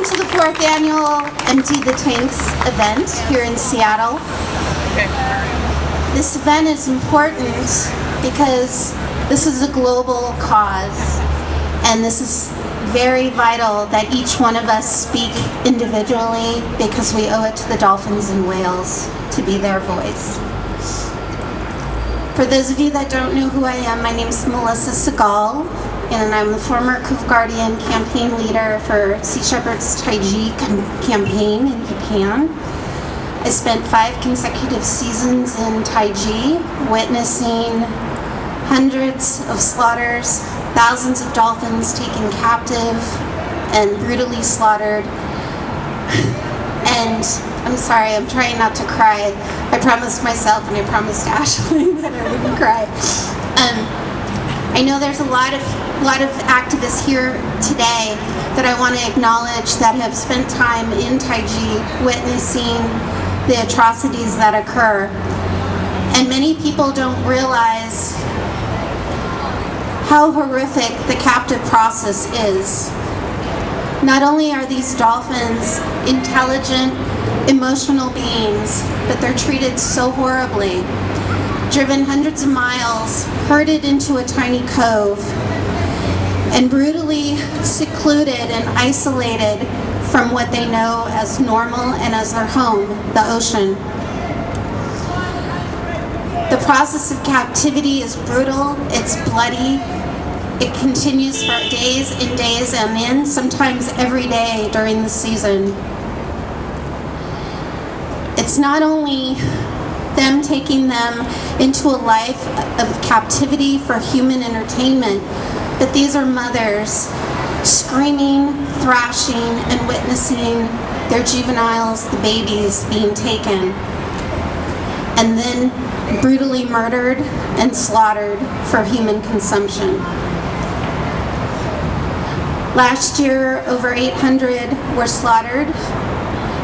to the 4th annual Empty the Tanks event here in Seattle. This event is important because this is a global cause, and this is very vital that each one of us speak individually because we owe it to the dolphins and whales to be their voice. For those of you that don't know who I am, my name is Melissa Segal, and I'm the former Cove Guardian campaign leader for Sea Shepherd's Taiji campaign in Japan. I spent 5 consecutive seasons in Taiji, witnessing hundreds of slaughters, thousands of dolphins taken captive and brutally slaughtered. And I'm sorry, I'm trying not to cry. I promised myself and I promised Ashley that I wouldn't cry. I know there's a lot of activists here today that I want to acknowledge that have spent time in Taiji witnessing the atrocities that occur. And many people don't realize how horrific the captive process is. Not only are these dolphins intelligent, emotional beings, but they're treated so horribly. Driven hundreds of miles, herded into a tiny cove, and brutally secluded and isolated from what they know as normal and as their home, the ocean. The process of captivity is brutal, it's bloody. It continues for days and days and then sometimes every day during the season. It's not only them taking them into a life of captivity for human entertainment, but these are mothers screaming, thrashing, and witnessing their juveniles, the babies, being taken and then brutally murdered and slaughtered for human consumption. Last year, over 800 were slaughtered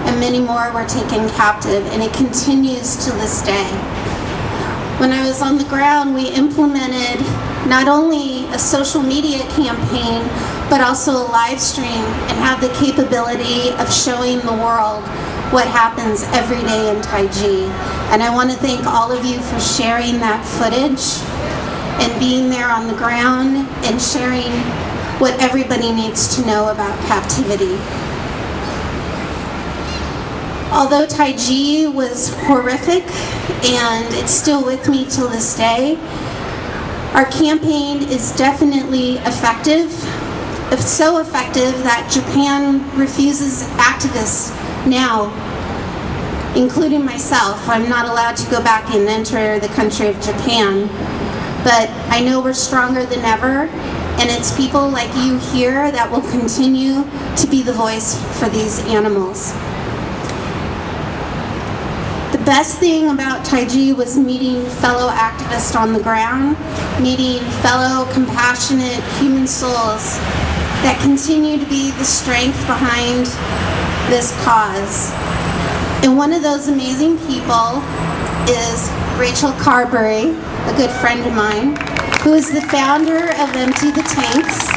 and many more were taken captive, and it continues to this day. When I was on the ground, we implemented not only a social media campaign, but also a live stream and have the capability of showing the world what happens every day in Taiji. And I want to thank all of you for sharing that footage and being there on the ground and sharing what everybody needs to know about captivity. Although Taiji was horrific, and it's still with me till this day, our campaign is definitely effective. It's so effective that Japan refuses activists now, including myself. I'm not allowed to go back and enter the country of Japan. But I know we're stronger than ever, and it's people like you here that will continue to be the voice for these animals. The best thing about Taiji was meeting fellow activists on the ground, meeting fellow compassionate human souls that continue to be the strength behind this cause. And one of those amazing people is Rachel Carberry, a good friend of mine, who is the founder of Empty the Tanks.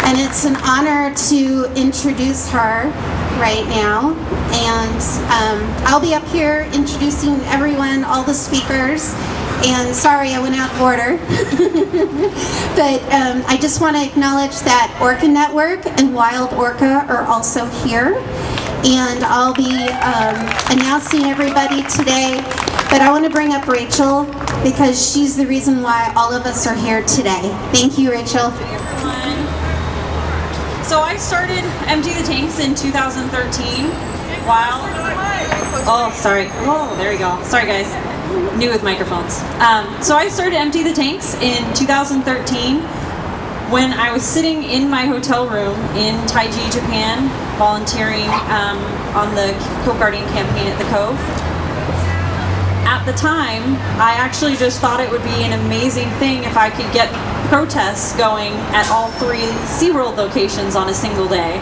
And it's an honor to introduce her right now. And I'll be up here introducing everyone, all the speakers. And sorry, I went out of order. But I just want to acknowledge that Orca Network and Wild Orca are also here. And I'll be announcing everybody today. But I want to bring up Rachel because she's the reason why all of us are here today. Thank you, Rachel. So I started Empty the Tanks in 2013 while... Oh, sorry. Oh, there you go. Sorry, guys. New with microphones. So I started Empty the Tanks in 2013 when I was sitting in my hotel room in Taiji, Japan, volunteering on the Cove Guardian campaign at the Cove. At the time, I actually just thought it would be an amazing thing if I could get protests going at all 3 SeaWorld locations on a single day.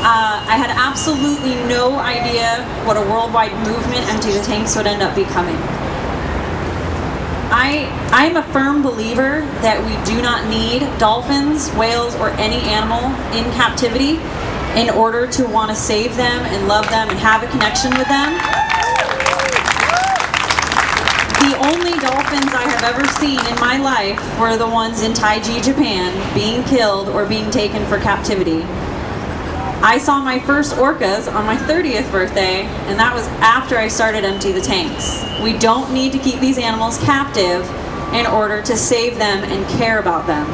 I had absolutely no idea what a worldwide movement Empty the Tanks would end up becoming. I I'm a firm believer that we do not need dolphins, whales, or any animal in captivity in order to want to save them and love them and have a connection with them. The only dolphins I have ever seen in my life were the ones in Taiji, Japan, being killed or being taken for captivity. I saw my first orcas on my 30th birthday, and that was after I started Empty the Tanks. We don't need to keep these animals captive in order to save them and care about them.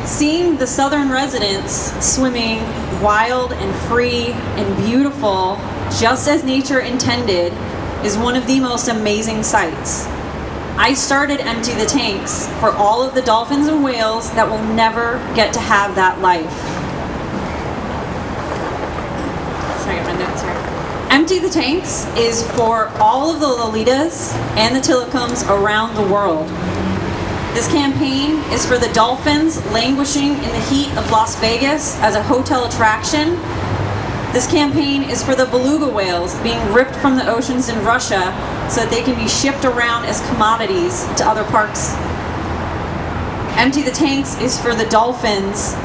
Seeing the southern residents swimming wild and free and beautiful, just as nature intended, is one of the most amazing sights. I started Empty the Tanks for all of the dolphins and whales that will never get to have that life. Sorry, I got my notes here. Empty the Tanks is for all of the Lolitas and the Tillicums around the world. This campaign is for the dolphins languishing in the heat of Las Vegas as a hotel attraction. This campaign is for the beluga whales being ripped from the oceans in Russia so that they can be shipped around as commodities to other parks. Empty the Tanks is for the dolphins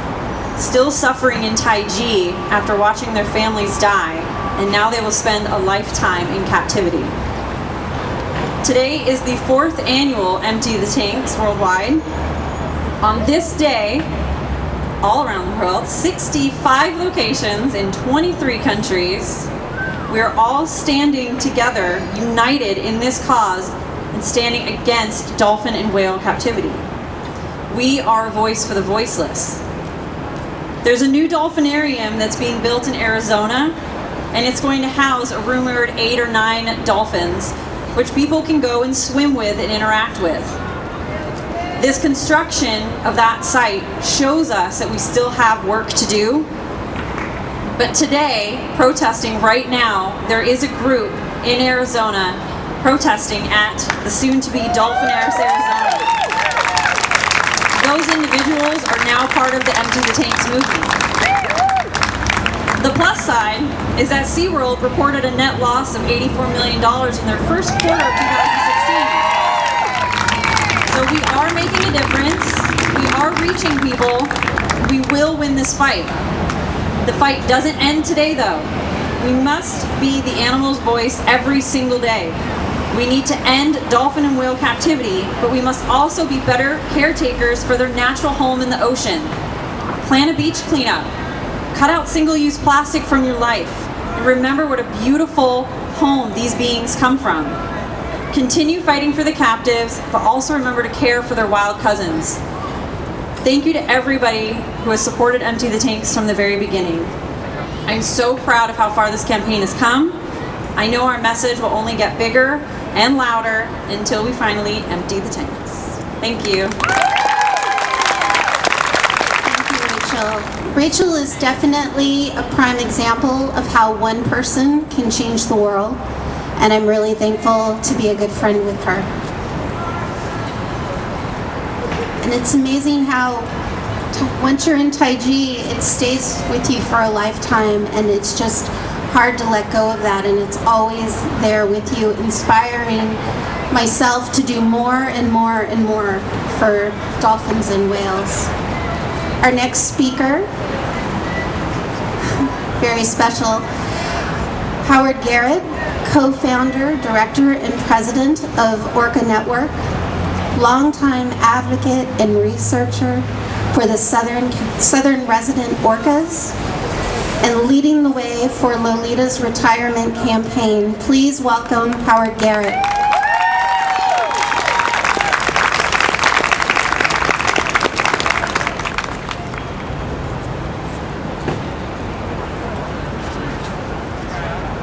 still suffering in Taiji after watching their families die, and now they will spend a lifetime in captivity. Today is the 4th annual Empty the Tanks worldwide. On this day, all around the world, 65 locations in 23 countries, we are all standing together, united in this cause, and standing against dolphin and whale captivity. We are a voice for the voiceless. There's a new dolphinarium that's being built in Arizona, and it's going to house a rumored 8 or 9 dolphins, which people can go and swim with and interact with. This construction of that site shows us that we still have work to do. But today, protesting right now, there is a group in Arizona protesting at the soon-to-be Dolphinaris, Arizona. Those individuals are now part of the Empty the Tanks movement. The plus side is that SeaWorld reported a net loss of $84 million in their first quarter of 2016. So we are making a difference. We are reaching people. We will win this fight. The fight doesn't end today, though. We must be the animal's voice every single day. We need to end dolphin and whale captivity, but we must also be better caretakers for their natural home in the ocean. Plan a beach cleanup. Cut out single-use plastic from your life. And remember what a beautiful home these beings come from. Continue fighting for the captives, but also remember to care for their wild cousins. Thank you to everybody who has supported Empty the Tanks from the very beginning. I'm so proud of how far this campaign has come. I know our message will only get bigger and louder until we finally empty the tanks. Thank you. Thank you, Rachel. Rachel is definitely a prime example of how one person can change the world, and I'm really thankful to be a good friend with her. And it's amazing how once you're in Taiji, it stays with you for a lifetime, and it's just hard to let go of that, and it's always there with you, inspiring myself to do more and more and more for dolphins and whales. Our next speaker, very special, Howard Garrett, co-founder, director, and president of Orca Network, longtime advocate and researcher for the southern resident orcas, and leading the way for Lolita's retirement campaign. Please welcome Howard Garrett.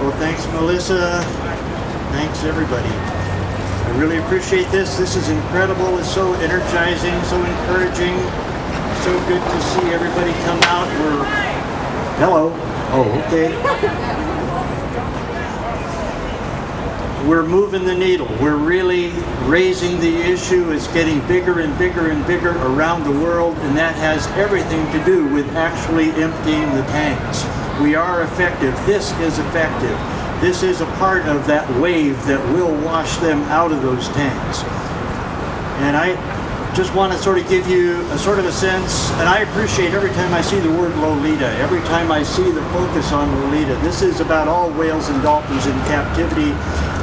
Well, thanks, Melissa. Thanks, everybody. I really appreciate this. This is incredible. It's so energizing, so encouraging. So good to see everybody come out. Hello. Oh, okay. We're moving the needle. We're really raising the issue. It's getting bigger and bigger and bigger around the world, and that has everything to do with actually emptying the tanks. We are effective. This is effective. This is a part of that wave that will wash them out of those tanks. And I just want to sort of give you a sort of a sense, and I appreciate every time I see the word Lolita, every time I see the focus on Lolita. This is about all whales and dolphins in captivity,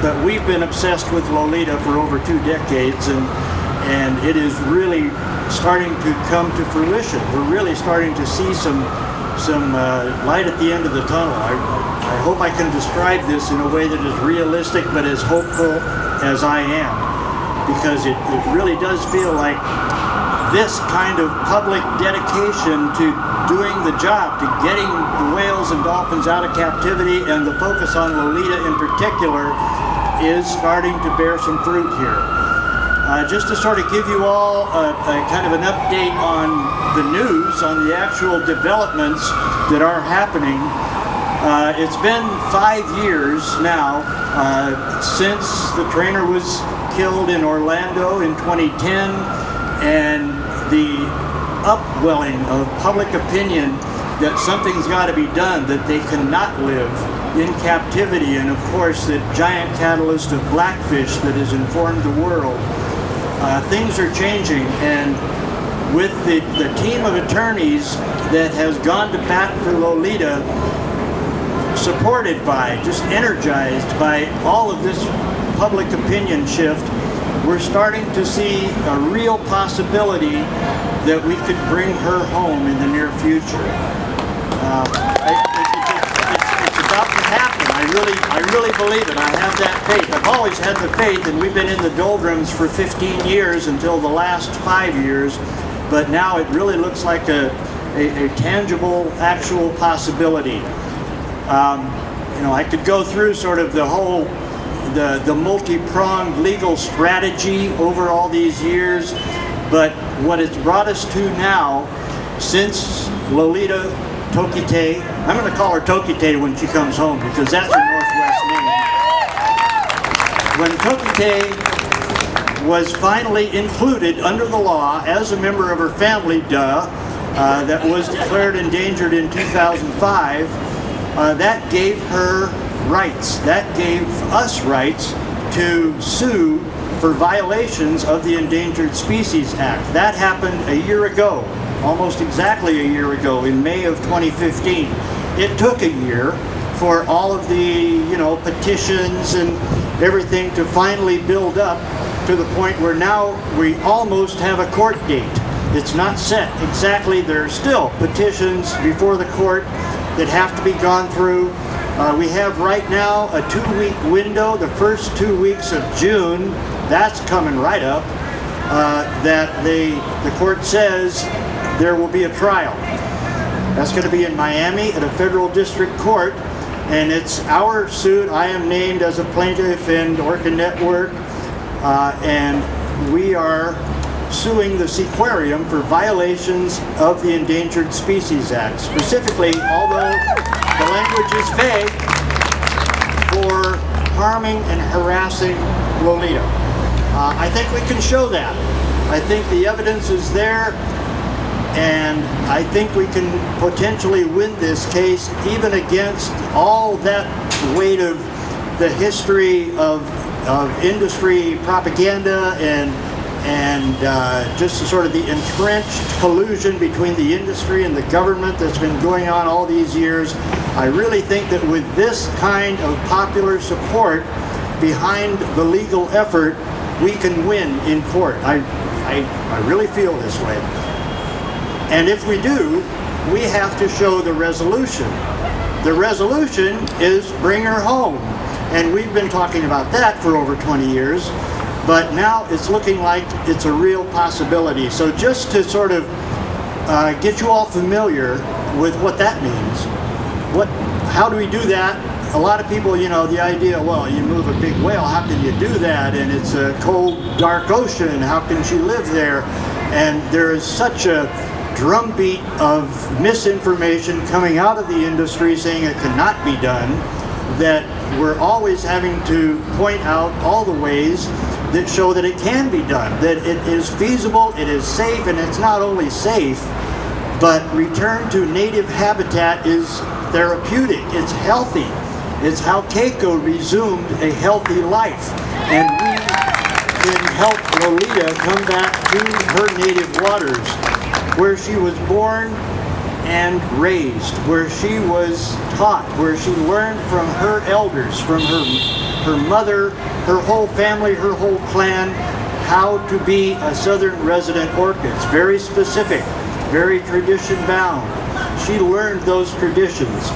but we've been obsessed with Lolita for over 2 decades, and it is really starting to come to fruition. We're really starting to see some light at the end of the tunnel. I hope I can describe this in a way that is realistic but as hopeful as I am, because it really does feel like this kind of public dedication to doing the job, to getting the whales and dolphins out of captivity, and the focus on Lolita in particular is starting to bear some fruit here. Just to sort of give you all a kind of an update on the news, on the actual developments that are happening. It's been 5 years now since the trainer was killed in Orlando in 2010, and the upwelling of public opinion that something's got to be done, that they cannot live in captivity, and of course the giant catalyst of blackfish that has informed the world. Things are changing, and with the team of attorneys that has gone to bat for Lolita, supported by, just energized by all of this public opinion shift, we're starting to see a real possibility that we could bring her home in the near future. It's about to happen. I really believe it. I have that faith. I've always had the faith, and we've been in the doldrums for 15 years until the last 5 years, but now it really looks like a tangible, actual possibility. You know, I could go through sort of the whole, the multi-pronged legal strategy over all these years, but what it's brought us to now, since Lolita Tokite, I'm going to call her Tokite when she comes home because that's her Northwest name. When Tokite was finally included under the law as a member of her family, that was declared endangered in 2005, that gave her rights. That gave us rights to sue for violations of the Endangered Species Act. That happened a year ago, almost exactly a year ago, in May of 2015. It took a year for all of the, petitions and everything to finally build up to the point where now we almost have a court date. It's not set exactly. There are still petitions before the court that have to be gone through. We have right now a 2-week window, the first 2 weeks of June, that's coming right up, that the court says there will be a trial. That's going to be in Miami at a federal district court, and it's our suit. I am named as a plaintiff in Orca Network, and we are suing the Seaquarium for violations of the Endangered Species Act. Specifically, although the language is vague, for harming and harassing Lolita. I think we can show that. I think the evidence is there, and I think we can potentially win this case even against all that weight of the history of industry propaganda and just sort of the entrenched collusion between the industry and the government that's been going on all these years. I really think that with this kind of popular support behind the legal effort, we can win in court. I really feel this way. And if we do, we have to show the resolution. The resolution is bring her home. And we've been talking about that for over 20 years. But now it's looking like it's a real possibility. So just to sort of get you all familiar with what that means, how do we do that? A lot of people, the idea, well, you move a big whale, how can you do that? And it's a cold, dark ocean, how can she live there? And there is such a drumbeat of misinformation coming out of the industry saying it cannot be done, that we're always having to point out all the ways that show that it can be done, that it is feasible, it is safe, and it's not only safe, but return to native habitat is therapeutic, it's healthy, It's how Keiko resumed a healthy life. And we can help Lolita come back to her native waters, where she was born and raised, where she was taught, where she learned from her elders, from her mother, her whole family, her whole clan, how to be a southern resident orca. It's very specific, very tradition bound. She learned those traditions.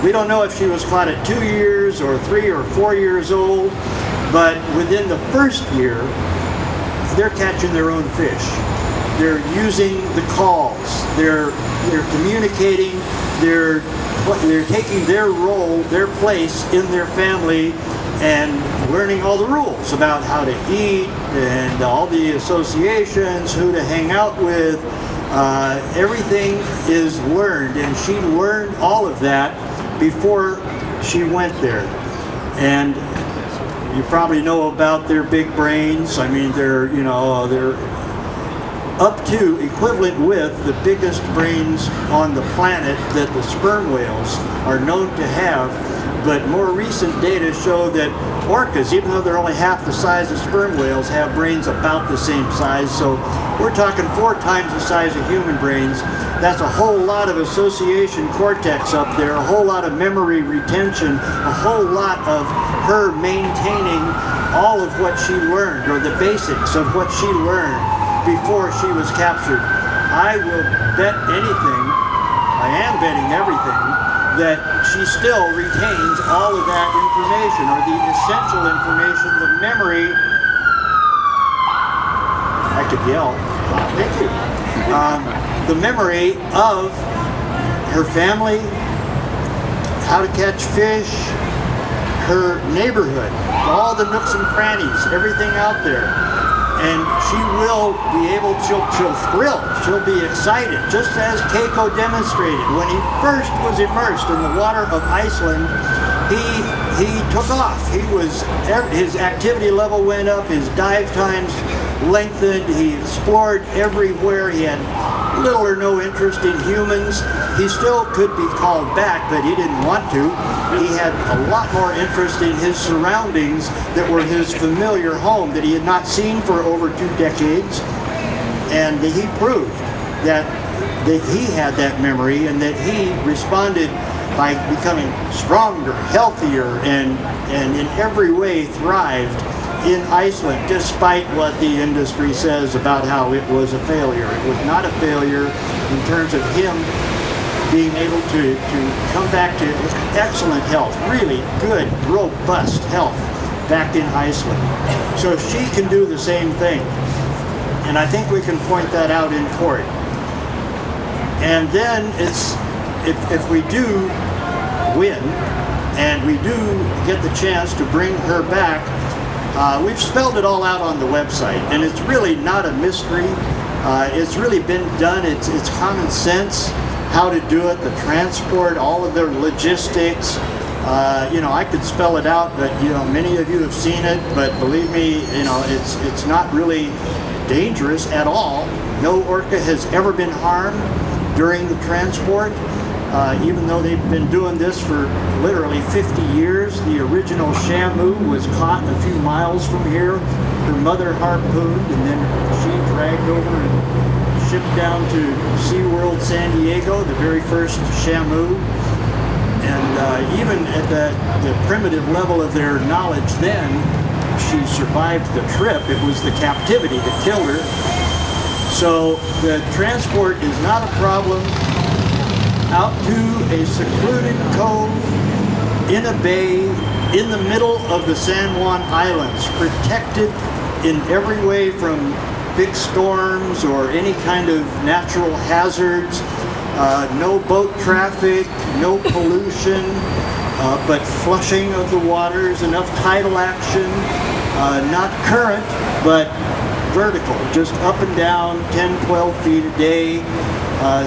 We don't know if she was caught at 2 years or 3 or 4 years old, but within the first year, they're catching their own fish. They're using the calls. They're communicating. They're taking their role, their place in their family, and learning all the rules about how to eat and all the associations, who to hang out with. Everything is learned, and she learned all of that before she went there. And you probably know about their big brains. I mean, they're up to equivalent with the biggest brains on the planet that the sperm whales are known to have. But more recent data show that orcas, even though they're only half the size of sperm whales, have brains about the same size. So we're talking 4 times the size of human brains. That's a whole lot of association cortex up there, a whole lot of memory retention, a whole lot of her maintaining all of what she learned, or the basics of what she learned before she was captured. I will bet anything, I am betting everything, that she still retains all of that information, or the essential information, the memory. I could yell. Thank you. The memory of her family, how to catch fish, her neighborhood, all the nooks and crannies, everything out there. And she will be able, she'll thrill, she'll be excited, just as Keiko demonstrated. When he first was immersed in the water of Iceland, he took off. His activity level went up, his dive times lengthened, he explored everywhere. He had little or no interest in humans. He still could be called back, but he didn't want to. He had a lot more interest in his surroundings that were his familiar home that he had not seen for over 2 decades. And he proved that he had that memory, and that he responded by becoming stronger, healthier, and in every way thrived in Iceland, despite what the industry says about how it was a failure. It was not a failure in terms of him being able to come back to excellent health, really good, robust health back in Iceland. So she can do the same thing. And I think we can point that out in court. And then if we do win, and we do get the chance to bring her back, we've spelled it all out on the website, and it's really not a mystery. It's really been done. It's common sense how to do it, the transport, all of their logistics. I could spell it out, but many of you have seen it. But believe me, it's not really dangerous at all. No orca has ever been harmed during the transport. Even though they've been doing this for literally 50 years. The original Shamu was caught a few miles from here. Her mother harpooned, and then she dragged over and shipped down to SeaWorld San Diego, the very first Shamu. And even at the primitive level of their knowledge then, she survived the trip. It was the captivity that killed her. So the transport is not a problem. Out to a secluded cove in a bay in the middle of the San Juan Islands, protected in every way from big storms or any kind of natural hazards. No boat traffic, no pollution, but flushing of the waters, enough tidal action, not current, but vertical, just up and down 10, 12 feet a day.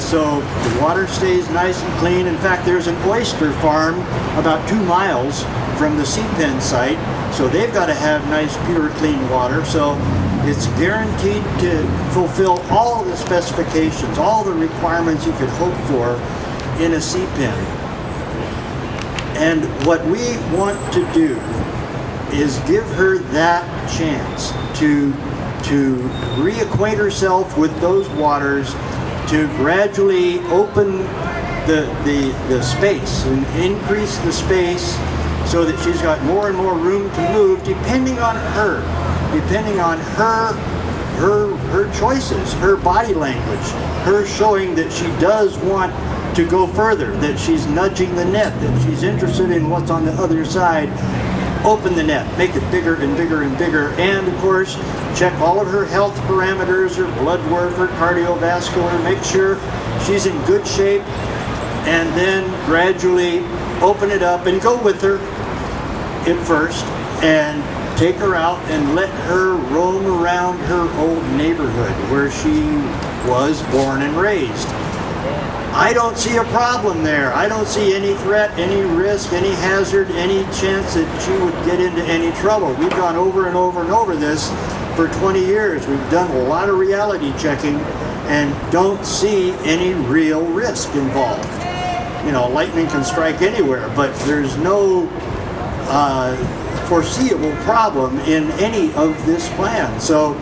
So the water stays nice and clean. In fact, there's an oyster farm about 2 miles from the sea pen site, so they've got to have nice, pure, clean water. So it's guaranteed to fulfill all the specifications, all the requirements you could hope for in a sea pen. And what we want to do is give her that chance to reacquaint herself with those waters, to gradually open the space and increase the space so that she's got more and more room to move, depending on her choices, her body language, her showing that she does want to go further, that she's nudging the net, that she's interested in what's on the other side. Open the net, make it bigger and bigger and bigger, and of course, check all of her health parameters, her blood work, her cardiovascular, make sure she's in good shape, and then gradually open it up and go with her at first, and take her out and let her roam around her old neighborhood where she was born and raised. I don't see a problem there. I don't see any threat, any risk, any hazard, any chance that she would get into any trouble. We've gone over and over and over this for 20 years. We've done a lot of reality checking and don't see any real risk involved. You know, lightning can strike anywhere, but there's no foreseeable problem in any of this plan. So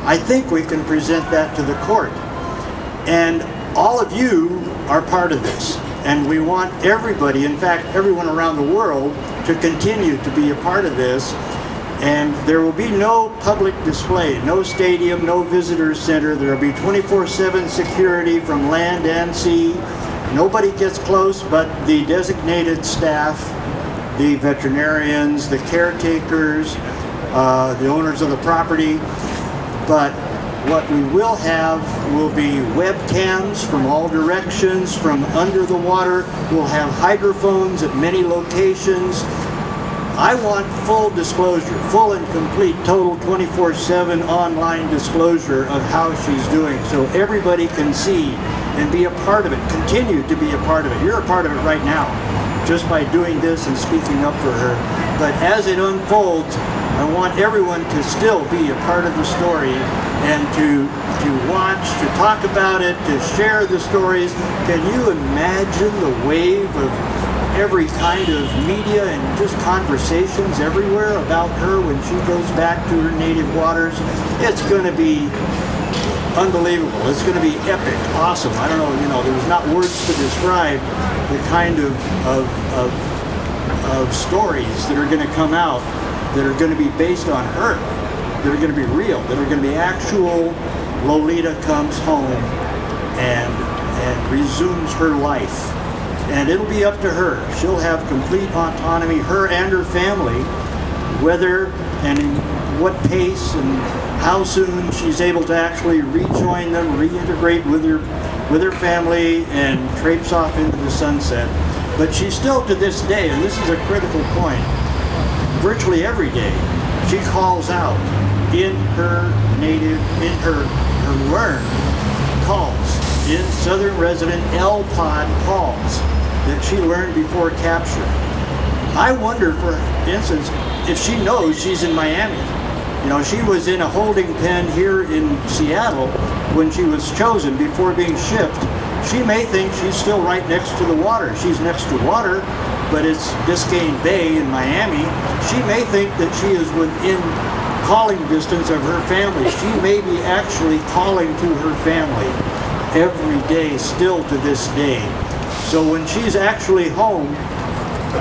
I think we can present that to the court. And all of you are part of this, and we want everybody, in fact everyone around the world, to continue to be a part of this. And there will be no public display, no stadium, no visitor center. There will be 24/7 security from land and sea. Nobody gets close but the designated staff, the veterinarians, the caretakers, the owners of the property. But what we will have will be webcams from all directions, from under the water. We'll have hydrophones at many locations. I want full disclosure, full and complete, total 24/7 online disclosure of how she's doing, so everybody can see and be a part of it, continue to be a part of it. You're a part of it right now, just by doing this and speaking up for her. But as it unfolds, I want everyone to still be a part of the story and to watch, to talk about it, to share the stories. Can you imagine the wave of every kind of media and just conversations everywhere about her when she goes back to her native waters? It's going to be unbelievable. It's going to be epic, awesome. I don't know, you know, there's not words to describe the kind of stories that are going to come out that are going to be based on her, that are going to be real, that are going to be actual. Lolita comes home and resumes her life. And it'll be up to her. She'll have complete autonomy, her and her family, whether and in what pace and how soon she's able to actually rejoin them, reintegrate with her family, and traipse off into the sunset. But she still, to this day, and this is a critical point, virtually every day, she calls out in her native, in her learned calls, in Southern Resident L-Pod calls that she learned before capture. I wonder, for instance, if she knows she's in Miami. You know, she was in a holding pen here in Seattle when she was chosen before being shipped. She may think she's still right next to the water. She's next to water, but it's Biscayne Bay in Miami. She may think that she is within calling distance of her family. She may be actually calling to her family every day, still to this day. So when she's actually home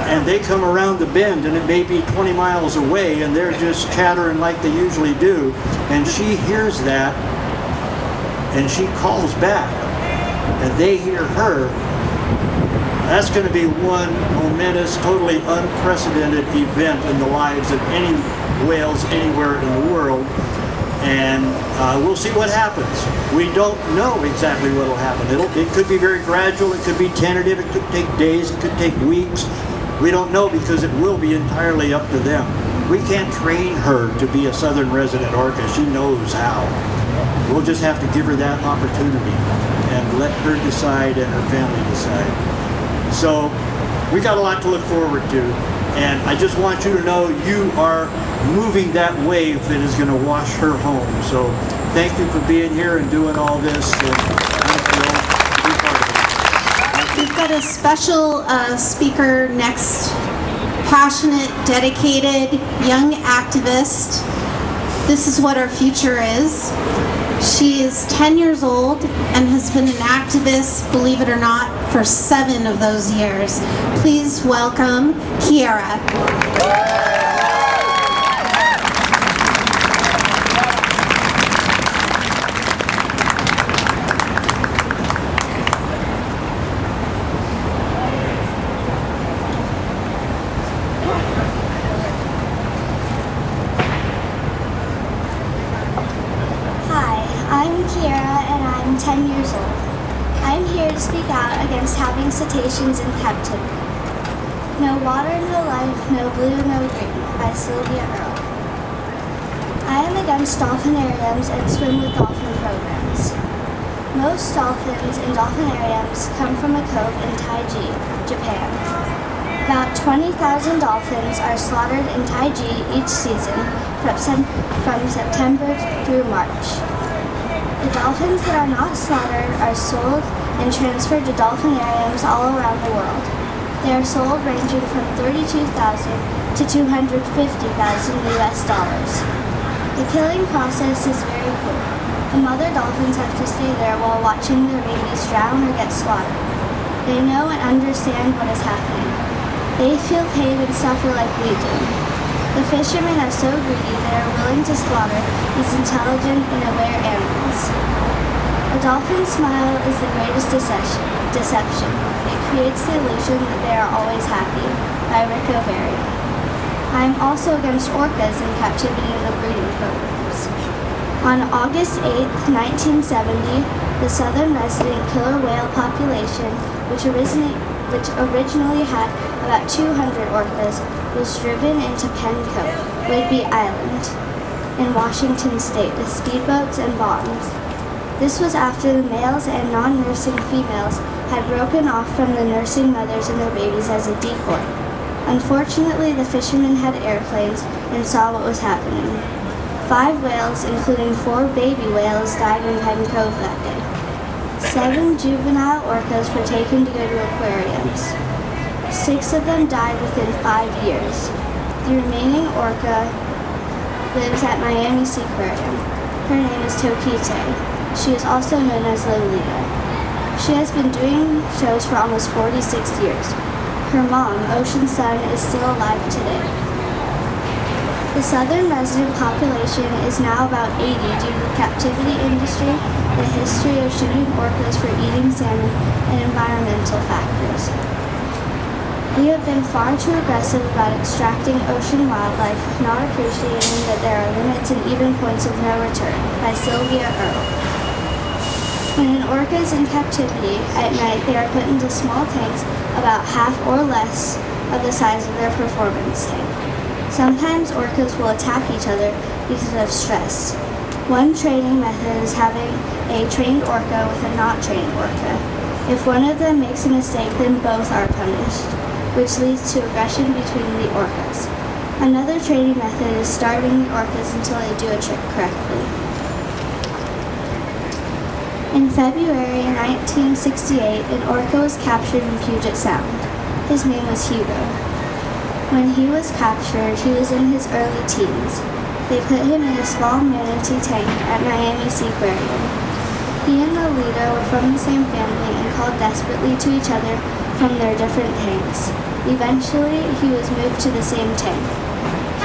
and they come around the bend and it may be 20 miles away and they're just chattering like they usually do, and she hears that and she calls back and they hear her, that's going to be one momentous, totally unprecedented event in the lives of any whales anywhere in the world. And we'll see what happens. We don't know exactly what will happen. It could be very gradual, it could be tentative, it could take days, it could take weeks. We don't know, because it will be entirely up to them. We can't train her to be a Southern Resident Orca. She knows how. We'll just have to give her that opportunity and let her decide and her family decide. So we got a lot to look forward to. And I just want you to know you are moving that wave that is going to wash her home. So thank you for being here and doing all this. And I'm thrilled to be part of it. Thank you. We've got a special speaker next, passionate, dedicated, young activist. This is what our future is. She is 10 years old and has been an activist, believe it or not, for 7 of those years. Please welcome Kiara. I'm Kiara and I'm 10 years old. I'm here to speak out against having cetaceans in captivity. No water, no life, no blue, no green, by Sylvia Earle. I am against dolphinariums and swim with dolphin programs. Most dolphins in dolphinariums come from a cove in Taiji, Japan. About 20,000 dolphins are slaughtered in Taiji each season from September through March. The dolphins that are not slaughtered are sold and transferred to dolphinariums all around the world. They are sold ranging from $32,000 to $250,000 US dollars. The killing process is very cruel. The mother dolphins have to stay there while watching their babies drown or get slaughtered. They know and understand what is happening. They feel pain and suffer like we do. The fishermen are so greedy they are willing to slaughter these intelligent and aware animals. A dolphin's smile is the greatest deception. It creates the illusion that they are always happy, by Rick O'Berry. I am also against orcas in captivity in the breeding programs. On August 8, 1970, the southern resident killer whale population, which originally had about 200 orcas, was driven into Penn Cove, Whidbey Island, in Washington state with speedboats and bombs. This was after the males and non-nursing females had broken off from the nursing mothers and their babies as a decoy. Unfortunately, the fishermen had airplanes and saw what was happening. 5 whales, including 4 baby whales, died in Penn Cove that day. 7 juvenile orcas were taken to go to aquariums. 6 of them died within 5 years. The remaining orca lives at Miami Seaquarium. Her name is Tokite. She is also known as Lolita. She has been doing shows for almost 46 years. Her mom, Ocean Sun, is still alive today. The southern resident population is now about 80 due to the captivity industry, the history of shooting orcas for eating salmon, and environmental factors. We have been far too aggressive about extracting ocean wildlife, not appreciating that there are limits and even points of no return, by Sylvia Earle. When an orca is in captivity, at night they are put into small tanks about half or less of the size of their performance tank. Sometimes orcas will attack each other because of stress. One training method is having a trained orca with a not trained orca. If one of them makes a mistake, then both are punished, which leads to aggression between the orcas. Another training method is starving the orcas until they do a trick correctly. In February 1968, an orca was captured in Puget Sound. His name was Hugo. When he was captured, he was in his early teens. They put him in a small manatee tank at Miami Seaquarium. He and Lolita were from the same family and called desperately to each other from their different tanks. Eventually, he was moved to the same tank.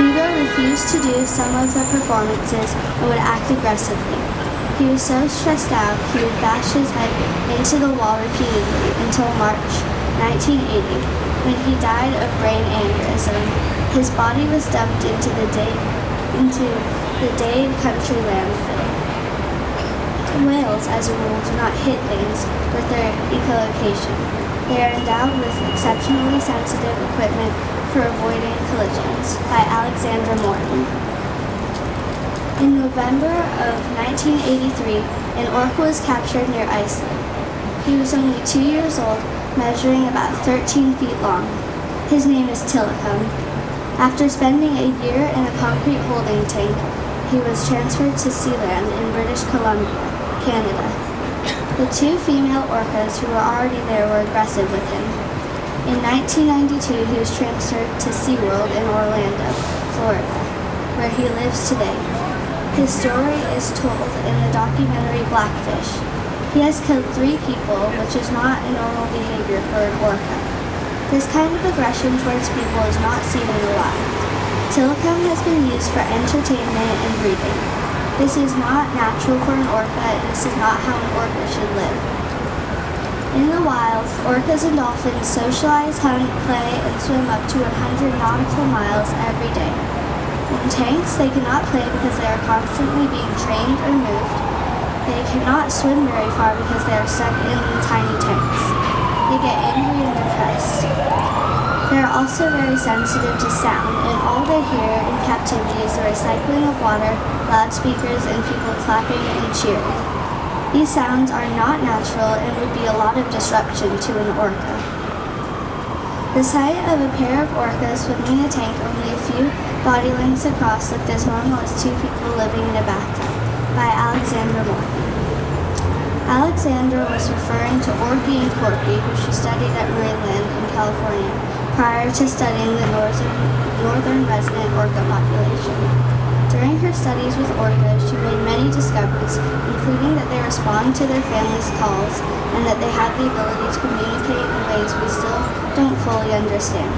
Hugo refused to do some of the performances and would act aggressively. He was so stressed out, he would bash his head into the wall repeatedly until March 1980, when he died of brain aneurysm. His body was dumped into the Dade Country landfill. Whales, as a rule, do not hit things with their echolocation. They are endowed with exceptionally sensitive equipment for avoiding collisions, by Alexandra Morton. In November of 1983, an orca was captured near Iceland. He was only 2 years old, measuring about 13 feet long. His name is Tilikum. After spending a year in a concrete holding tank, he was transferred to Sealand in British Columbia, Canada. The two female orcas who were already there were aggressive with him. In 1992, he was transferred to SeaWorld in Orlando, Florida, where he lives today. His story is told in the documentary Blackfish. He has killed 3 people, which is not a normal behavior for an orca. This kind of aggression towards people is not seen in the wild. Silicone has been used for entertainment and breeding. This is not natural for an orca, and this is not how an orca should live. In the wild, orcas and dolphins socialize, hunt, play, and swim up to 100 nautical miles every day. In tanks, they cannot play because they are constantly being trained or moved. They cannot swim very far because they are stuck in tiny tanks. They get angry and depressed. They are also very sensitive to sound, and all they hear in captivity is the recycling of water, loudspeakers, and people clapping and cheering. These sounds are not natural and would be a lot of disruption to an orca. The sight of a pair of orcas swimming in a tank only a few body lengths across looked as normal as 2 people living in a bathtub, by Alexandra Moore. Alexandra was referring to Orky and Corky, who she studied at Marineland in California, prior to studying the northern resident orca population. During her studies with orcas, she made many discoveries, including that they respond to their families' calls and that they have the ability to communicate in ways we still don't fully understand.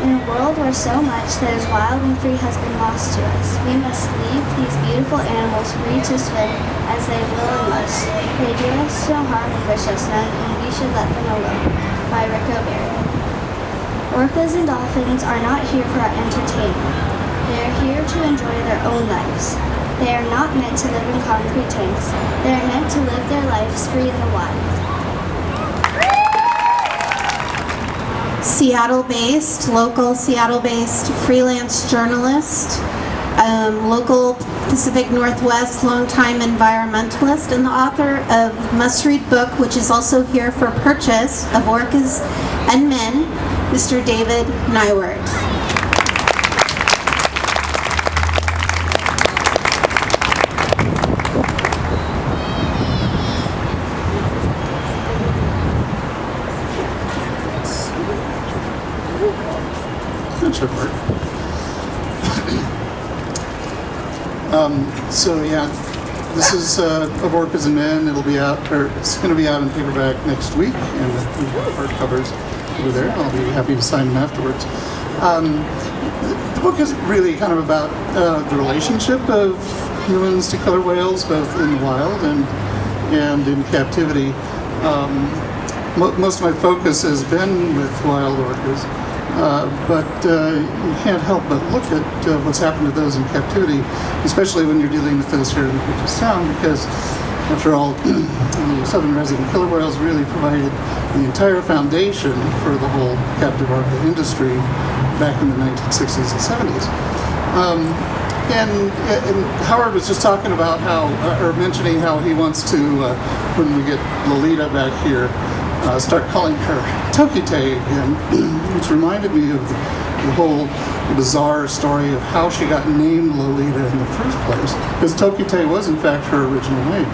In a world where so much that is wild and free has been lost to us, we must leave these beautiful animals free to swim as they will and must. They do us no harm and wish us none, and we should let them alone. By Rick O'Barry. Orcas and dolphins are not here for our entertainment. They are here to enjoy their own lives. They are not meant to live in concrete tanks. They are meant to live their lives free in the wild. Local Seattle-based freelance journalist, local Pacific Northwest longtime environmentalist, and the author of must-read book, which is also here for purchase, of Orcas and Men, Mr. David Nywert. Should work. So yeah, this is of Orcas and Men. It'll be out, or it's going to be out in paperback next week, and the hardcovers over there. I'll be happy to sign them afterwards. The book is really kind of about the relationship of humans to killer whales, both in the wild and in captivity. Most of my focus has been with wild orcas. But you can't help but look at what's happened to those in captivity, especially when you're dealing with those here in Puget Sound, because after all, the southern resident killer whales really provided the entire foundation for the whole captive orca industry back in the 1960s and 70s. And Howard was just talking about or mentioning how he wants to, when we get Lolita back here, start calling her Tokite again, which reminded me of the whole bizarre story of how she got named Lolita in the first place. Because Tokite was in fact her original name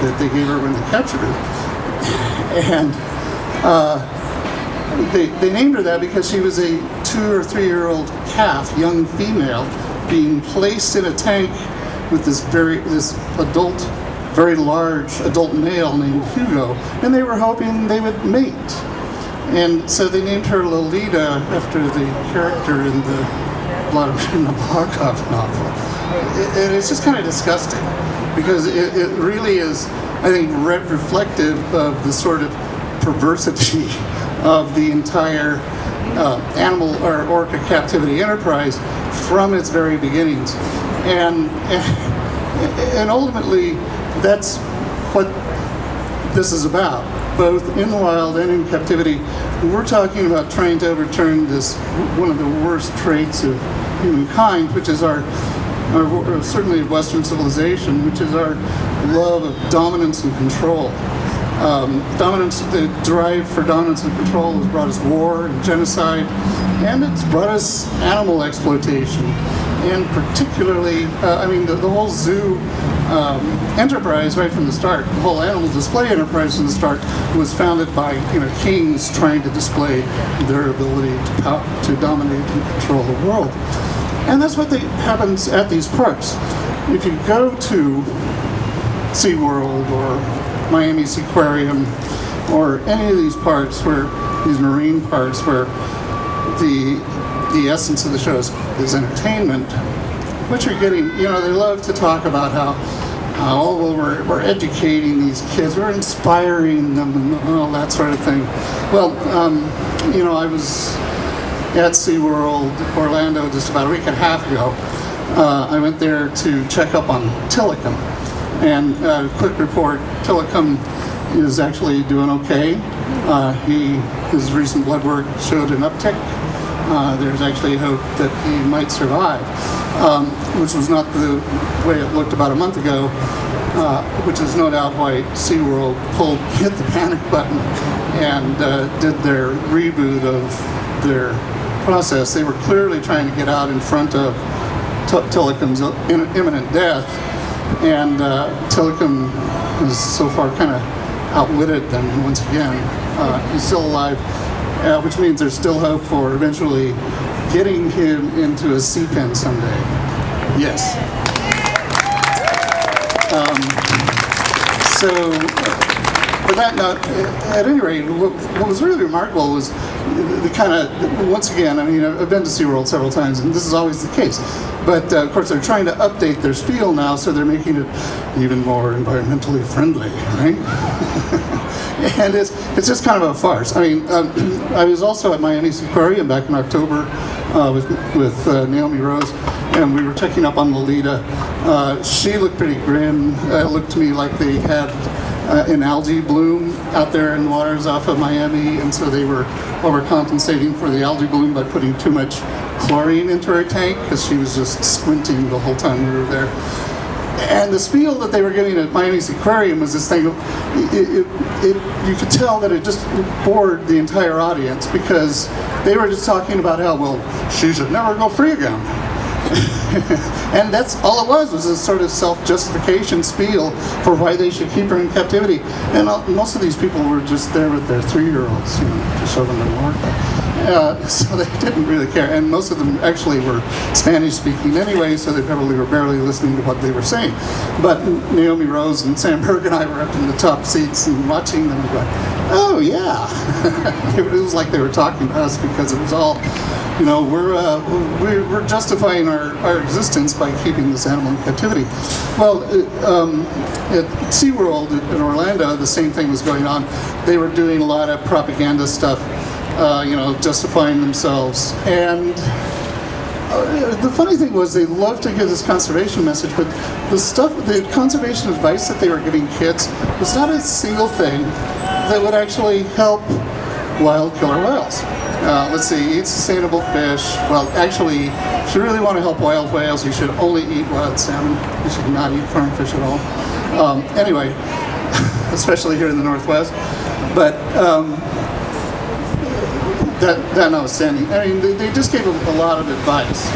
that they gave her when they captured her. And they named her that because she was a 2 or 3 year old calf, young female, being placed in a tank with this adult, very large adult male named Hugo, and they were hoping they would mate. And so they named her Lolita after the character in the Vladimir Nabokov novel. And it's just kind of disgusting, because it really is, I think, reflective of the sort of perversity of the entire animal or orca captivity enterprise from its very beginnings. And ultimately, that's what this is about, both in the wild and in captivity. We're talking about trying to overturn this, one of the worst traits of humankind, which is our certainly Western civilization, which is our love of dominance and control. The drive for dominance and control has brought us war and genocide, and it's brought us animal exploitation. and particularly, I mean, the whole zoo enterprise right from the start, the whole animal display enterprise from the start was founded by kings trying to display their ability to dominate and control the world. And that's what happens at these parks. If you go to SeaWorld or Miami Seaquarium or any of these parks, these marine parks where the essence of the show is entertainment, what you're getting, they love to talk about how we're educating these kids, we're inspiring them and all that sort of thing. Well, I was at SeaWorld Orlando just about a week and a half ago. I went there to check up on Tillicum. And quick report, Tillicum is actually doing okay. His recent blood work showed an uptick. There's actually hope that he might survive, which was not the way it looked about a month ago, which is no doubt why SeaWorld hit the panic button and did their reboot of their process. They were clearly trying to get out in front of Tillicum's imminent death, and Tillicum has so far kind of outwitted them once again. He's still alive, which means there's still hope for eventually getting him into a sea pen someday. Yes. So, for that note, at any rate, what was really remarkable was the kind of, once again, I mean, I've been to SeaWorld several times, and this is always the case. But, of course, they're trying to update their spiel now, so they're making it even more environmentally friendly, right? And it's just kind of a farce. I mean, I was also at Miami Seaquarium back in October with Naomi Rose, and we were checking up on Lolita. She looked pretty grim. It looked to me like they had an algae bloom out there in the waters off of Miami, and so they were overcompensating for the algae bloom by putting too much chlorine into her tank, because she was just squinting the whole time we were there. And the spiel that they were giving at Miami's Aquarium was this thing, you could tell that it just bored the entire audience, because they were just talking about how, well, she should never go free again. And that's all it was this sort of self-justification spiel for why they should keep her in captivity. And most of these people were just there with their 3-year-olds, to show them their work. So they didn't really care. And most of them actually were Spanish-speaking anyway, so they probably were barely listening to what they were saying. But Naomi Rose and Sam Berg and I were up in the top seats and watching them and going, oh, yeah. It was like they were talking to us, because it was all, we're justifying our existence by keeping this animal in captivity. Well, at SeaWorld in Orlando, the same thing was going on. They were doing a lot of propaganda stuff, justifying themselves. And the funny thing was, they loved to give this conservation message, but the conservation advice that they were giving kids was not a single thing that would actually help wild killer whales. Let's see, eat sustainable fish. Well, actually, if you really want to help wild whales, you should only eat wild salmon. You should not eat farm fish at all. Anyway, especially here in the Northwest. But that notwithstanding, I mean, they just gave a lot of advice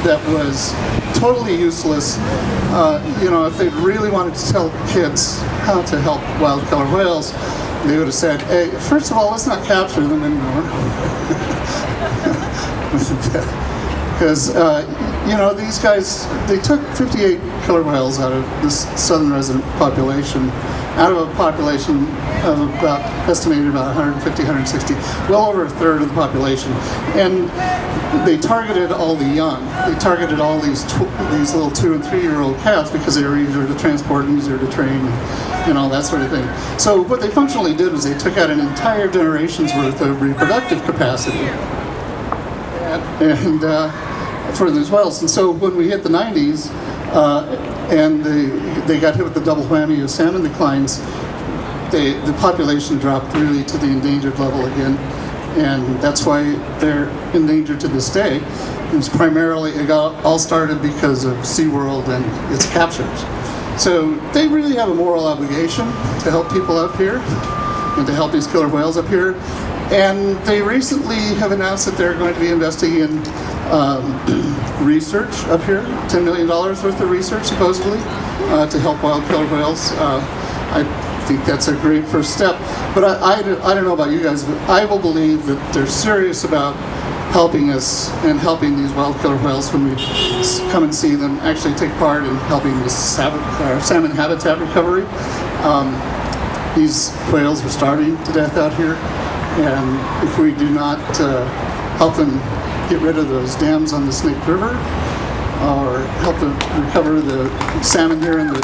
that was totally useless. If they really wanted to tell kids how to help wild killer whales, they would have said, hey, first of all, let's not capture them anymore. Because, these guys, they took 58 killer whales out of this southern resident population, out of a population of estimated about 150, 160, well over a third of the population. And they targeted all the young. They targeted all these little 2- and 3-year-old calves, because they were easier to transport and easier to train and all that sort of thing. So what they functionally did was they took out an entire generation's worth of reproductive capacity and for these whales. And so when we hit the 90s and they got hit with the double whammy of salmon declines, the population dropped really to the endangered level again. And that's why they're endangered to this day. It's primarily, it all started because of SeaWorld and its captures. So they really have a moral obligation to help people up here and to help these killer whales up here. And they recently have announced that they're going to be investing in research up here, $10 million worth of research supposedly to help wild killer whales. I think that's a great first step. But I don't know about you guys, but I will believe that they're serious about helping us and helping these wild killer whales when we come and see them actually take part in helping the salmon habitat recovery. These whales are starving to death out here, and if we do not help them get rid of those dams on the Snake River or help them recover the salmon here in the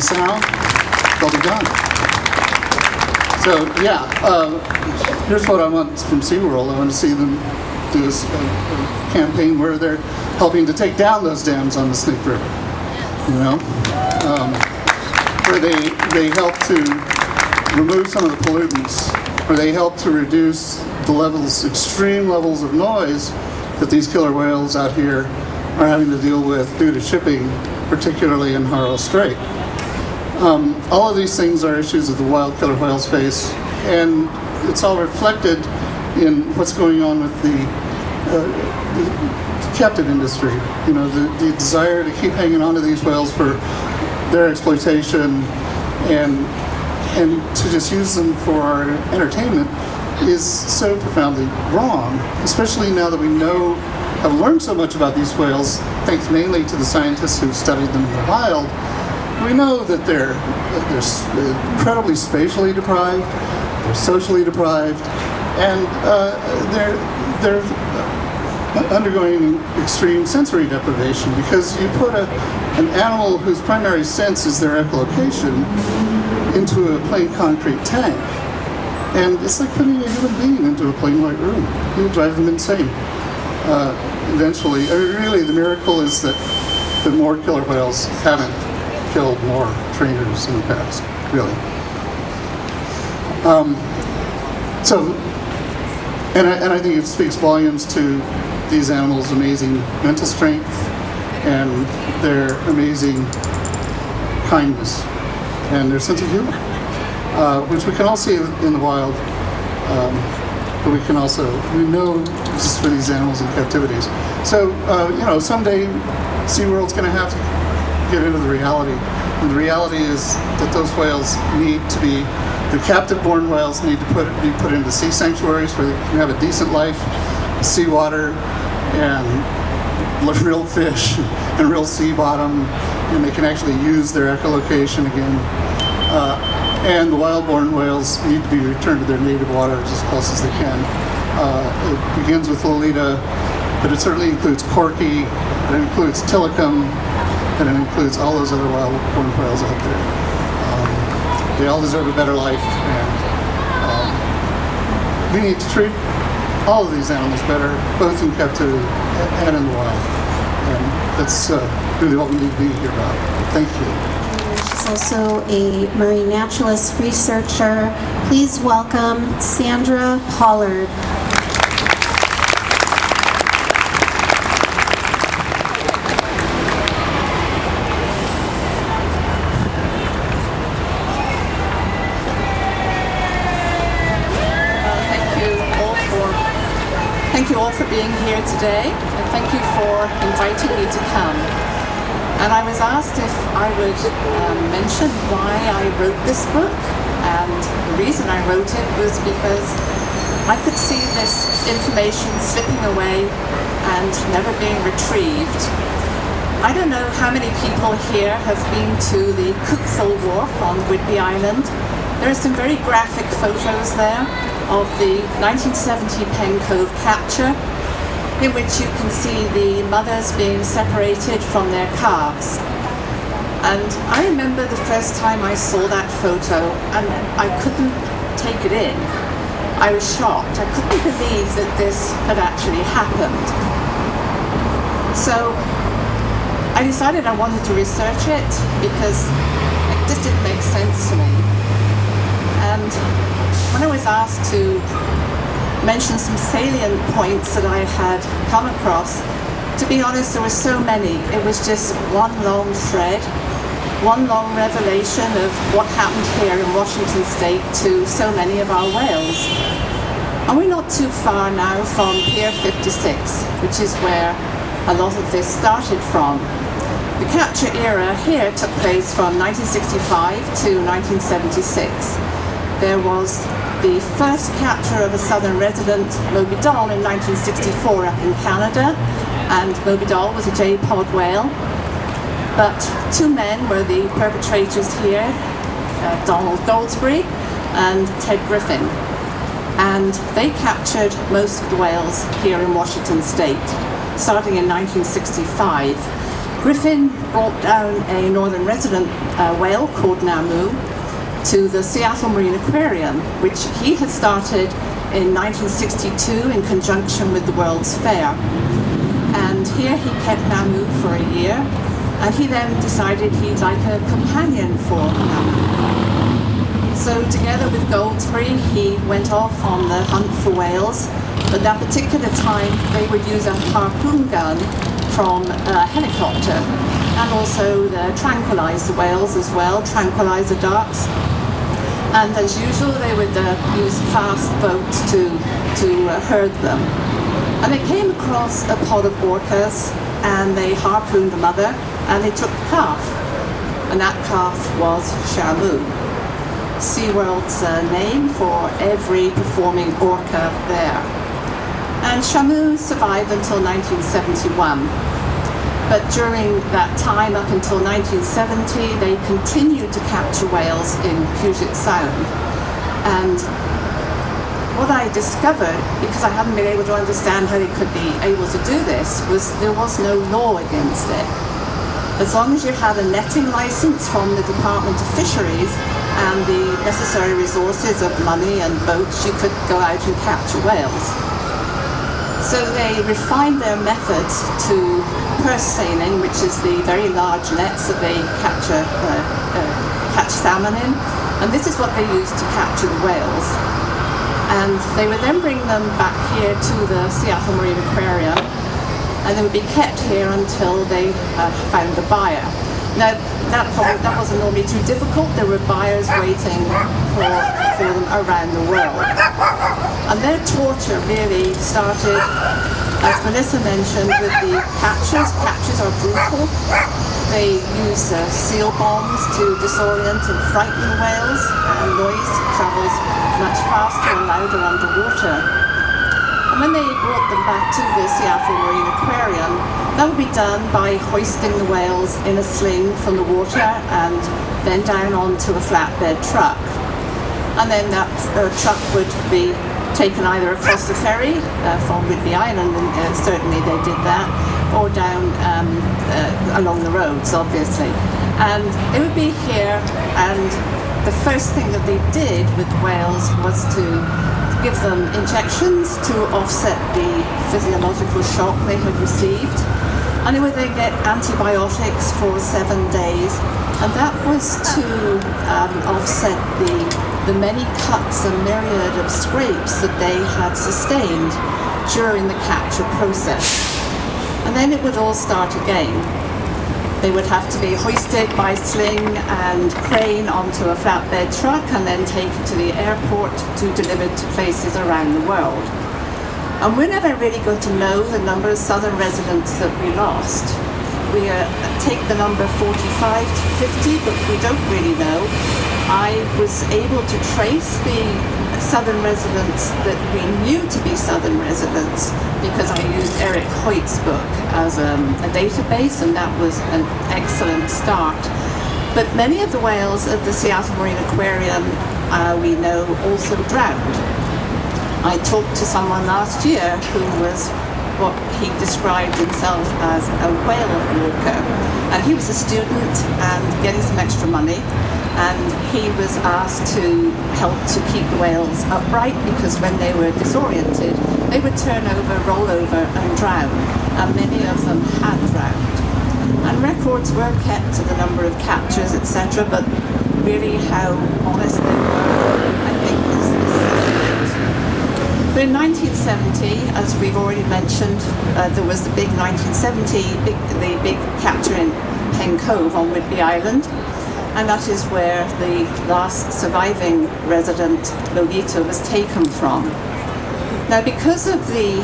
Sound, they'll be gone. So yeah, here's what I want from SeaWorld. I want to see them do a campaign where they're helping to take down those dams on the Snake River. You know, where they help to remove some of the pollutants, where they help to reduce the extreme levels of noise that these killer whales out here are having to deal with due to shipping, particularly in Haro Strait. All of these things are issues that the wild killer whales face, and it's all reflected in what's going on with the captive industry. You know, the desire to keep hanging on to these whales for their exploitation and to just use them for our entertainment is so profoundly wrong, especially now that we have learned so much about these whales, thanks mainly to the scientists who studied them in the wild. We know that they're incredibly spatially deprived, they're socially deprived, and they're undergoing extreme sensory deprivation because you put an animal whose primary sense is their echolocation into a plain concrete tank, and it's like putting a human being into a plain white room. It will drive them insane. Eventually, really, the miracle is that more killer whales haven't killed more trainers in the past, really. And I think it speaks volumes to these animals' amazing mental strength and their amazing kindness and their sense of humor, which we can all see in the wild, but we know just for these animals in captivities. So, someday SeaWorld's going to have to get into the reality. And the reality is that those whales the captive-born whales need to be put into sea sanctuaries where they can have a decent life, seawater, and real fish, and real sea bottom, and they can actually use their echolocation again. And the wild-born whales need to be returned to their native waters as close as they can. It begins with Lolita, but it certainly includes Corky, it includes Tilikum, and it includes all those other wild-born whales out there. They all deserve a better life, and we need to treat all of these animals better, both in captivity and in the wild. And that's really what we need to be here about. Thank you. She's also a marine naturalist researcher. Please welcome Sandra Pollard. Thank you all for being here today, and thank you for inviting me to come. And I was asked if I would mention why I wrote this book, and the reason I wrote it was because I could see this information slipping away and never being retrieved. I don't know how many people here have been to the Cookville Wharf on Whidbey Island. There are some very graphic photos there of the 1970 Pen Cove capture, in which you can see the mothers being separated from their calves. And I remember the first time I saw that photo, and I couldn't take it in. I was shocked. I couldn't believe that this had actually happened. So I decided I wanted to research it because it just didn't make sense to me. And when I was asked to mention some salient points that I had come across, to be honest, there were so many. It was just one long thread, one long revelation of what happened here in Washington State to so many of our whales. And we're not too far now from Pier 56, which is where a lot of this started from. The capture era here took place from 1965 to 1976. There was the first capture of a southern resident, Moby Doll, in 1964 up in Canada, and Moby Doll was a J-pod whale. But two men were the perpetrators here, Donald Goldsberry and Ted Griffin. And they captured most of the whales here in Washington State, starting in 1965. Griffin brought down a northern resident whale called Namu to the Seattle Marine Aquarium, which he had started in 1962 in conjunction with the World's Fair. And here he kept Namu for a year, and he then decided he'd like a companion for Namu. So together with Goldsberry, he went off on the hunt for whales. But that particular time, they would use a harpoon gun from a helicopter, and also tranquilize the whales as well, tranquilizer darts. And as usual, they would use fast boats to herd them. And they came across a pod of orcas, and they harpooned the mother, and they took the calf. And that calf was Shamu, SeaWorld's name for every performing orca there. And Shamu survived until 1971. But during that time, up until 1970, they continued to capture whales in Puget Sound. And what I discovered, because I hadn't been able to understand how they could be able to do this, was there was no law against it. As long as you had a netting license from the Department of Fisheries and the necessary resources of money and boats, you could go out and capture whales. So they refined their methods to purse seining, which is the very large nets that they catch salmon in, and this is what they used to capture the whales. And they would then bring them back here to the Seattle Marine Aquarium, and they would be kept here until they found a buyer. Now, that wasn't normally too difficult. There were buyers waiting for them around the world. And their torture really started, as Melissa mentioned, with the captures. Captures are brutal. They use seal bombs to disorient and frighten the whales, and noise travels much faster and louder underwater. And when they brought them back to the Seattle Marine Aquarium, that would be done by hoisting the whales in a sling from the water and then down onto a flatbed truck. And then that truck would be taken either across the ferry from Whidbey Island, and certainly they did that, or down along the roads, obviously. And it would be here, and the first thing that they did with whales was to give them injections to offset the physiological shock they had received. And they would then get antibiotics for 7 days, and that was to offset the many cuts and myriad of scrapes that they had sustained during the capture process. And then it would all start again. They would have to be hoisted by sling and crane onto a flatbed truck and then taken to the airport to delivered to places around the world. And we're never really going to know the number of southern residents that we lost. We take the number 45 to 50, but we don't really know. I was able to trace the southern residents that we knew to be southern residents because I used Eric Hoyt's book as a database, and that was an excellent start. But many of the whales at the Seattle Marine Aquarium, we know, also drowned. I talked to someone last year who was what he described himself as a whale walker. And he was a student and getting some extra money, and he was asked to help to keep the whales upright, because when they were disoriented, they would turn over, roll over and drown, and many of them had drowned. And records were kept of the number of captures, etc., but really how honest they were, I think, is But in 1970, as we've already mentioned, there was the big 1970, the big capture in Penn Cove on Whidbey Island, and that is where the last surviving resident, Lolita, was taken from. Now, because of the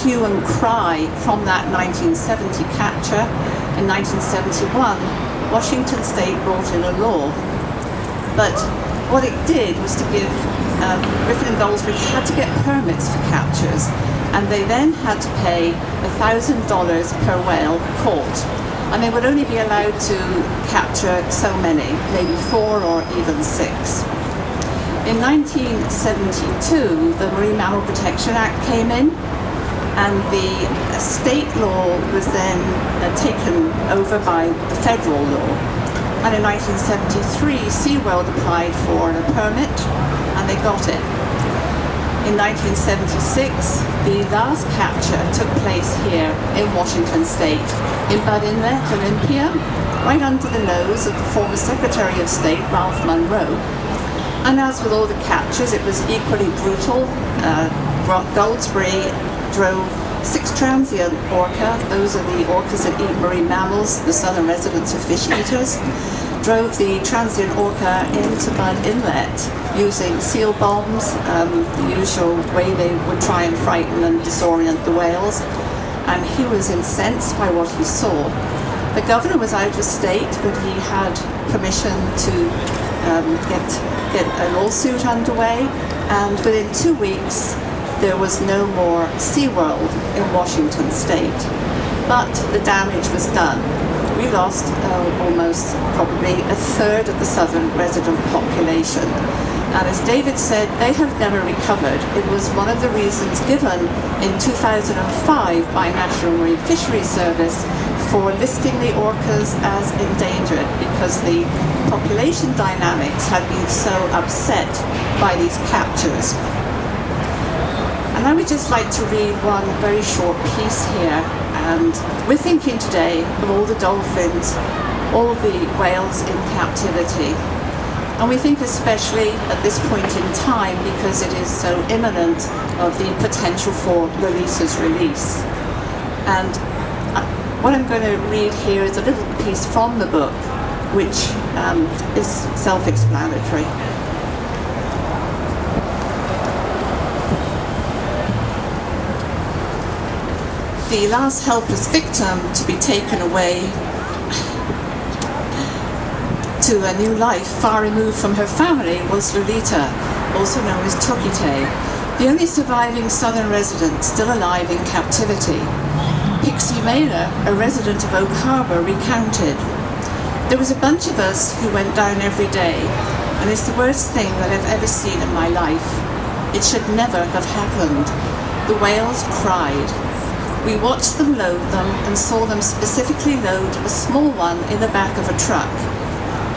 hue and cry from that 1970 capture, in 1971, Washington State brought in a law. But what it did was to give Griffin and Goldsborough had to get permits for captures, and they then had to pay $1,000 per whale caught. And they would only be allowed to capture so many, maybe 4 or even 6. In 1972, the Marine Mammal Protection Act came in, and the state law was then taken over by the federal law. And in 1973, SeaWorld applied for a permit, and they got it. In 1976, the last capture took place here in Washington State, in Bud Inlet, Olympia, right under the nose of the former Secretary of State, Ralph Munro. And as with all the captures, it was equally brutal. Goldsborough drove 6 transient orca, those are the orcas that eat marine mammals, the southern residents are fish eaters, drove the transient orca into Bud Inlet using seal bombs, the usual way they would try and frighten and disorient the whales. And he was incensed by what he saw. The governor was out of state, but he had permission to get a lawsuit underway, and within 2 weeks there was no more SeaWorld in Washington State. But the damage was done. We lost almost probably a third of the southern resident population. And as David said, they have never recovered. It was one of the reasons given in 2005 by National Marine Fisheries Service for listing the orcas as endangered, because the population dynamics had been so upset by these captures. And I would just like to read one very short piece here. And we're thinking today of all the dolphins, all the whales in captivity. And we think especially at this point in time, because it is so imminent, of the potential for Loretta's release. And what I'm going to read here is a little piece from the book, which is self-explanatory. The last helpless victim to be taken away to a new life far removed from her family was Loretta, also known as Tokite, the only surviving southern resident still alive in captivity. Pixie Mailer, a resident of Oak Harbor, recounted, "There was a bunch of us who went down every day, and it's the worst thing that I've ever seen in my life. It should never have happened. The whales cried. We watched them load them and saw them specifically load a small one in the back of a truck.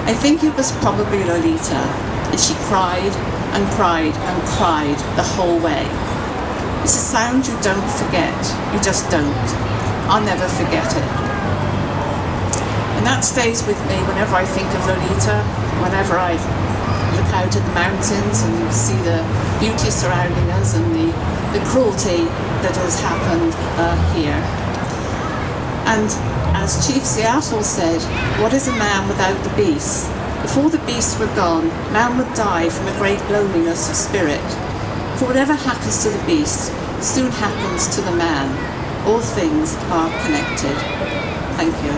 I think it was probably Loretta, and she cried and cried and cried the whole way. It's a sound you don't forget. You just don't. I'll never forget it." And that stays with me whenever I think of Loretta, whenever I look out at the mountains and you see the beauty surrounding us and the cruelty that has happened here. And as Chief Seattle said, what is a man without the beasts? Before the beasts were gone, man would die from a great loneliness of spirit. For whatever happens to the beast soon happens to the man. All things are connected. Thank you.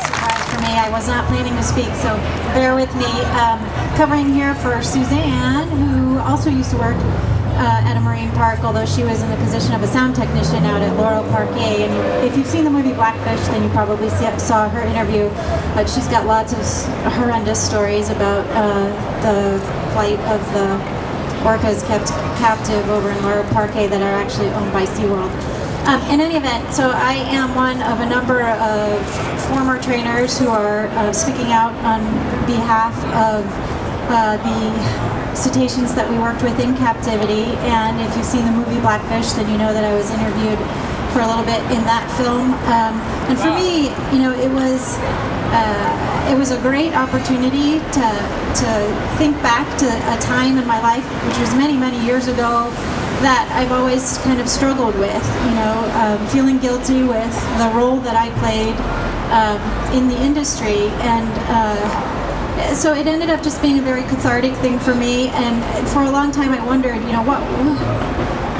Surprise for me. I was not planning to speak, so bear with me. Covering here for Suzanne, who also used to work at a marine park, although she was in the position of a sound technician out at Laurel Parquet. And if you've seen the movie Blackfish, then you probably saw her interview. She's got lots of horrendous stories about the plight of the orcas kept captive over in Laurel Parquet that are actually owned by SeaWorld. In any event, so I am one of a number of former trainers who are speaking out on behalf of the cetaceans that we worked with in captivity. And if you've seen the movie Blackfish, then you know that I was interviewed for a little bit in that film. And for me, you know, it was a great opportunity to think back to a time in my life, which was many, many years ago, that I've always kind of struggled with, you know, feeling guilty with the role that I played in the industry. And so it ended up just being a very cathartic thing for me. And for a long time, I wondered,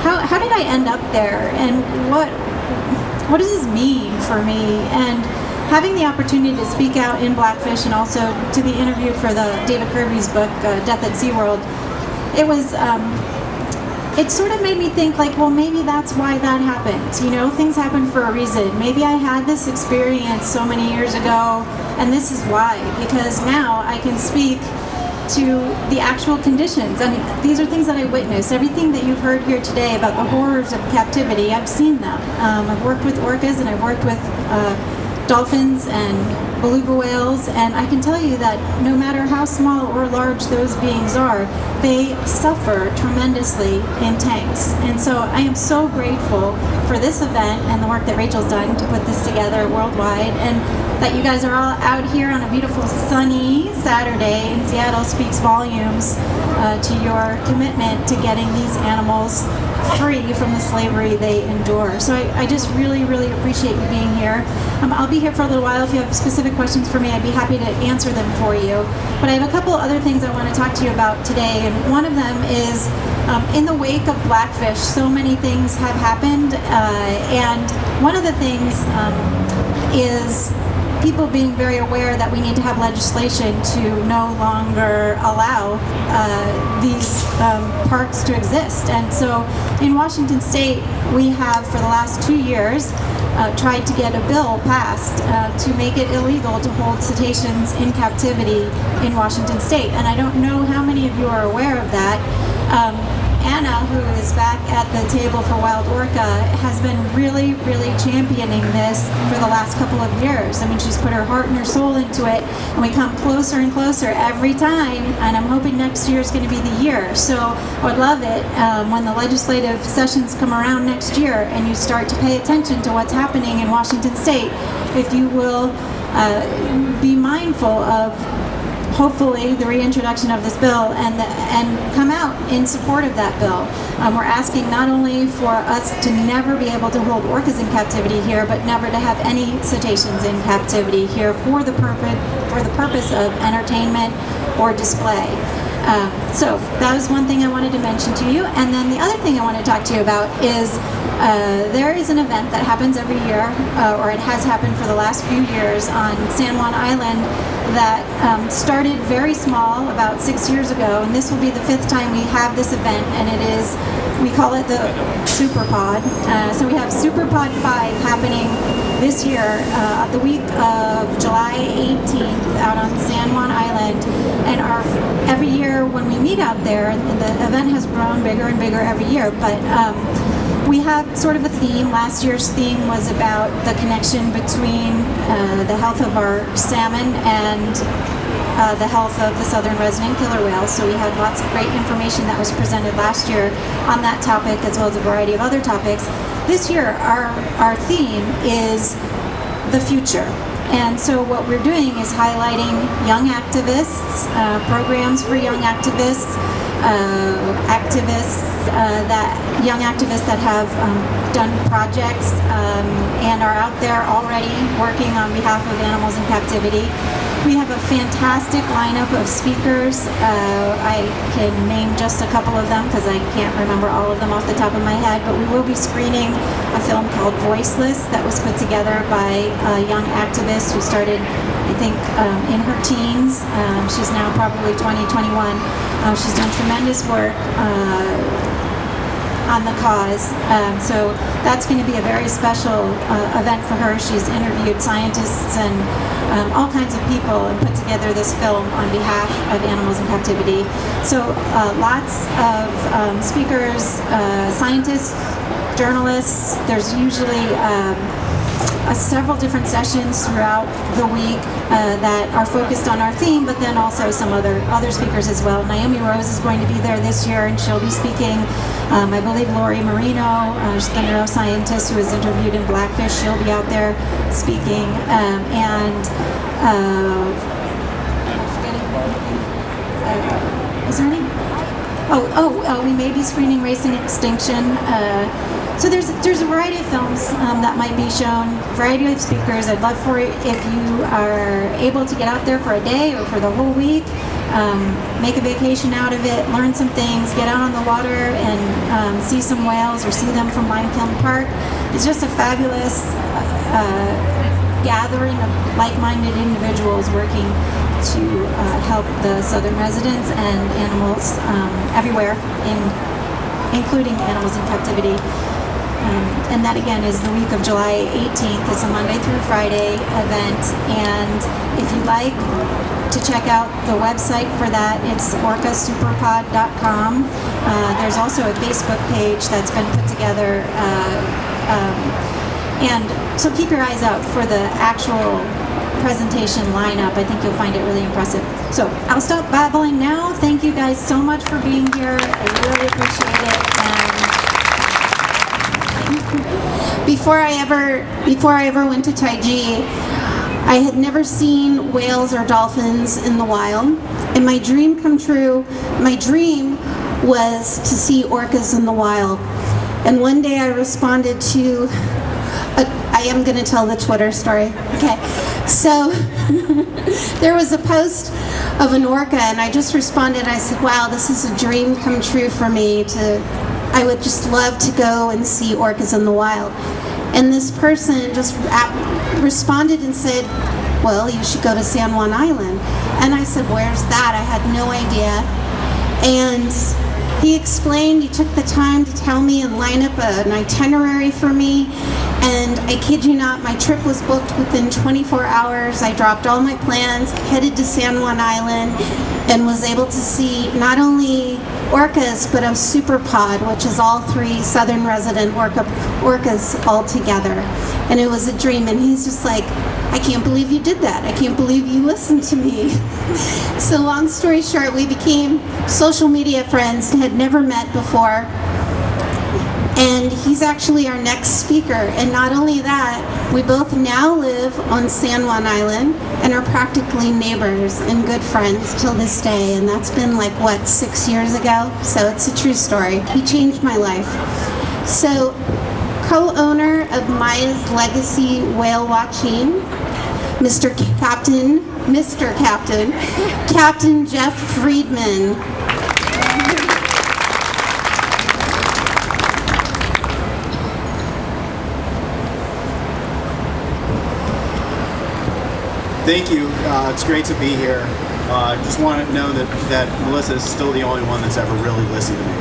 how did I end up there, and what does this mean for me? And having the opportunity to speak out in Blackfish and also to be interviewed for the David Kirby's book, Death at SeaWorld, it was, it sort of made me think like, well, maybe that's why that happened. Things happen for a reason. Maybe I had this experience so many years ago, and this is why, because now I can speak to the actual conditions. I mean, these are things that I witnessed. Everything that you've heard here today about the horrors of captivity, I've seen them. I've worked with orcas, and I've worked with dolphins and beluga whales, and I can tell you that no matter how small or large those beings are, they suffer tremendously in tanks. And so I am so grateful for this event and the work that Rachel's done to put this together worldwide, and that you guys are all out here on a beautiful sunny Saturday in Seattle speaks volumes to your commitment to getting these animals free from the slavery they endure. So I just really, really appreciate you being here. I'll be here for a little while. If you have specific questions for me, I'd be happy to answer them for you. But I have a couple other things I want to talk to you about today, and one of them is in the wake of Blackfish, so many things have happened, and one of the things is people being very aware that we need to have legislation to no longer allow these parks to exist. And so in Washington State, we have for the last 2 years tried to get a bill passed to make it illegal to hold cetaceans in captivity in Washington State. And I don't know how many of you are aware of that. Anna, who is back at the table for Wild Orca, has been really, really championing this for the last couple of years. I mean, she's put her heart and her soul into it, and we come closer and closer every time, and I'm hoping next year is going to be the year. So I would love it when the legislative sessions come around next year and you start to pay attention to what's happening in Washington State, if you will be mindful of hopefully the reintroduction of this bill and come out in support of that bill. We're asking not only for us to never be able to hold orcas in captivity here, but never to have any cetaceans in captivity here for the purpose of entertainment or display. So that was one thing I wanted to mention to you. And then the other thing I want to talk to you about is there is an event that happens every year, or it has happened for the last few years on San Juan Island that started very small about 6 years ago, and this will be the 5th time we have this event, and it is, we call it the Super Pod. So we have Super Pod 5 happening this year, the week of July 18th out on San Juan Island, and every year when we meet out there, the event has grown bigger and bigger every year, but we have sort of a theme. Last year's theme was about the connection between the health of our salmon and the health of the southern resident killer whales. So we had lots of great information that was presented last year on that topic, as well as a variety of other topics. This year, our theme is the future. And so what we're doing is highlighting young activists, programs for young activists, young activists that have done projects and are out there already working on behalf of animals in captivity. We have a fantastic lineup of speakers. I can name just a couple of them because I can't remember all of them off the top of my head, but we will be screening a film called Voiceless that was put together by a young activist who started, I think, in her teens. She's now probably 20, 21. She's done tremendous work on the cause. So that's going to be a very special event for her. She's interviewed scientists and all kinds of people and put together this film on behalf of animals in captivity. So lots of speakers, scientists, journalists. There's usually several different sessions throughout the week that are focused on our theme, but then also some other speakers as well. Naomi Rose is going to be there this year, and she'll be speaking. I believe Lori Marino, she's the neuroscientist who was interviewed in Blackfish, she'll be out there speaking. Is there any? We may be screening Racing Extinction. So there's a variety of films that might be shown, variety of speakers. I'd love for it if you are able to get out there for a day or for the whole week, make a vacation out of it, learn some things, get out on the water and see some whales or see them from Limekiln Park. It's just a fabulous gathering of like-minded individuals working to help the southern residents and animals everywhere, including animals in captivity. And that again is the week of July 18th. It's a Monday through Friday event. And if you'd like to check out the website for that, it's orcasuperpod.com. There's also a Facebook page that's been put together. And so keep your eyes out for the actual presentation lineup. I think you'll find it really impressive. So I'll stop babbling now. Thank you guys so much for being here. I really appreciate it. Before I ever went to Taiji, I had never seen whales or dolphins in the wild. And my dream come true. My dream was to see orcas in the wild. And one day I responded to, I am going to tell the Twitter story. Okay. So there was a post of an orca and I just responded. I said, wow, this is a dream come true for me. I would just love to go and see orcas in the wild. And this person just responded and said, well, you should go to San Juan Island. And I said, where's that? I had no idea. And he explained, he took the time to tell me and line up an itinerary for me. And I kid you not, my trip was booked within 24 hours. I dropped all my plans, headed to San Juan Island, and was able to see not only orcas, but a superpod, which is all three southern resident orcas all together. And it was a dream. And he's just like, I can't believe you did that. I can't believe you listened to me. So long story short, we became social media friends, had never met before. And he's actually our next speaker. And not only that, we both now live on San Juan Island and are practically neighbors and good friends till this day. And that's been like, what, 6 years ago? So it's a true story. He changed my life. So, co-owner of Maya's Legacy Whale Watching, Captain Jeff Friedman. Thank you. It's great to be here. Just want to know that Melissa is still the only one that's ever really listened to me.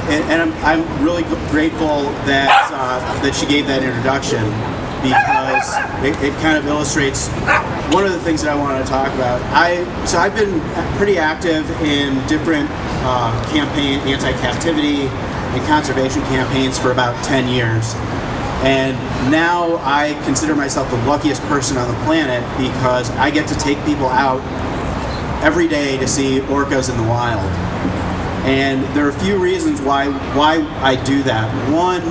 And I'm really grateful that she gave that introduction, because it kind of illustrates one of the things that I wanted to talk about. I've been pretty active in different anti-captivity and conservation campaigns for about 10 years. And now I consider myself the luckiest person on the planet, because I get to take people out every day to see orcas in the wild. And there are a few reasons why I do that. One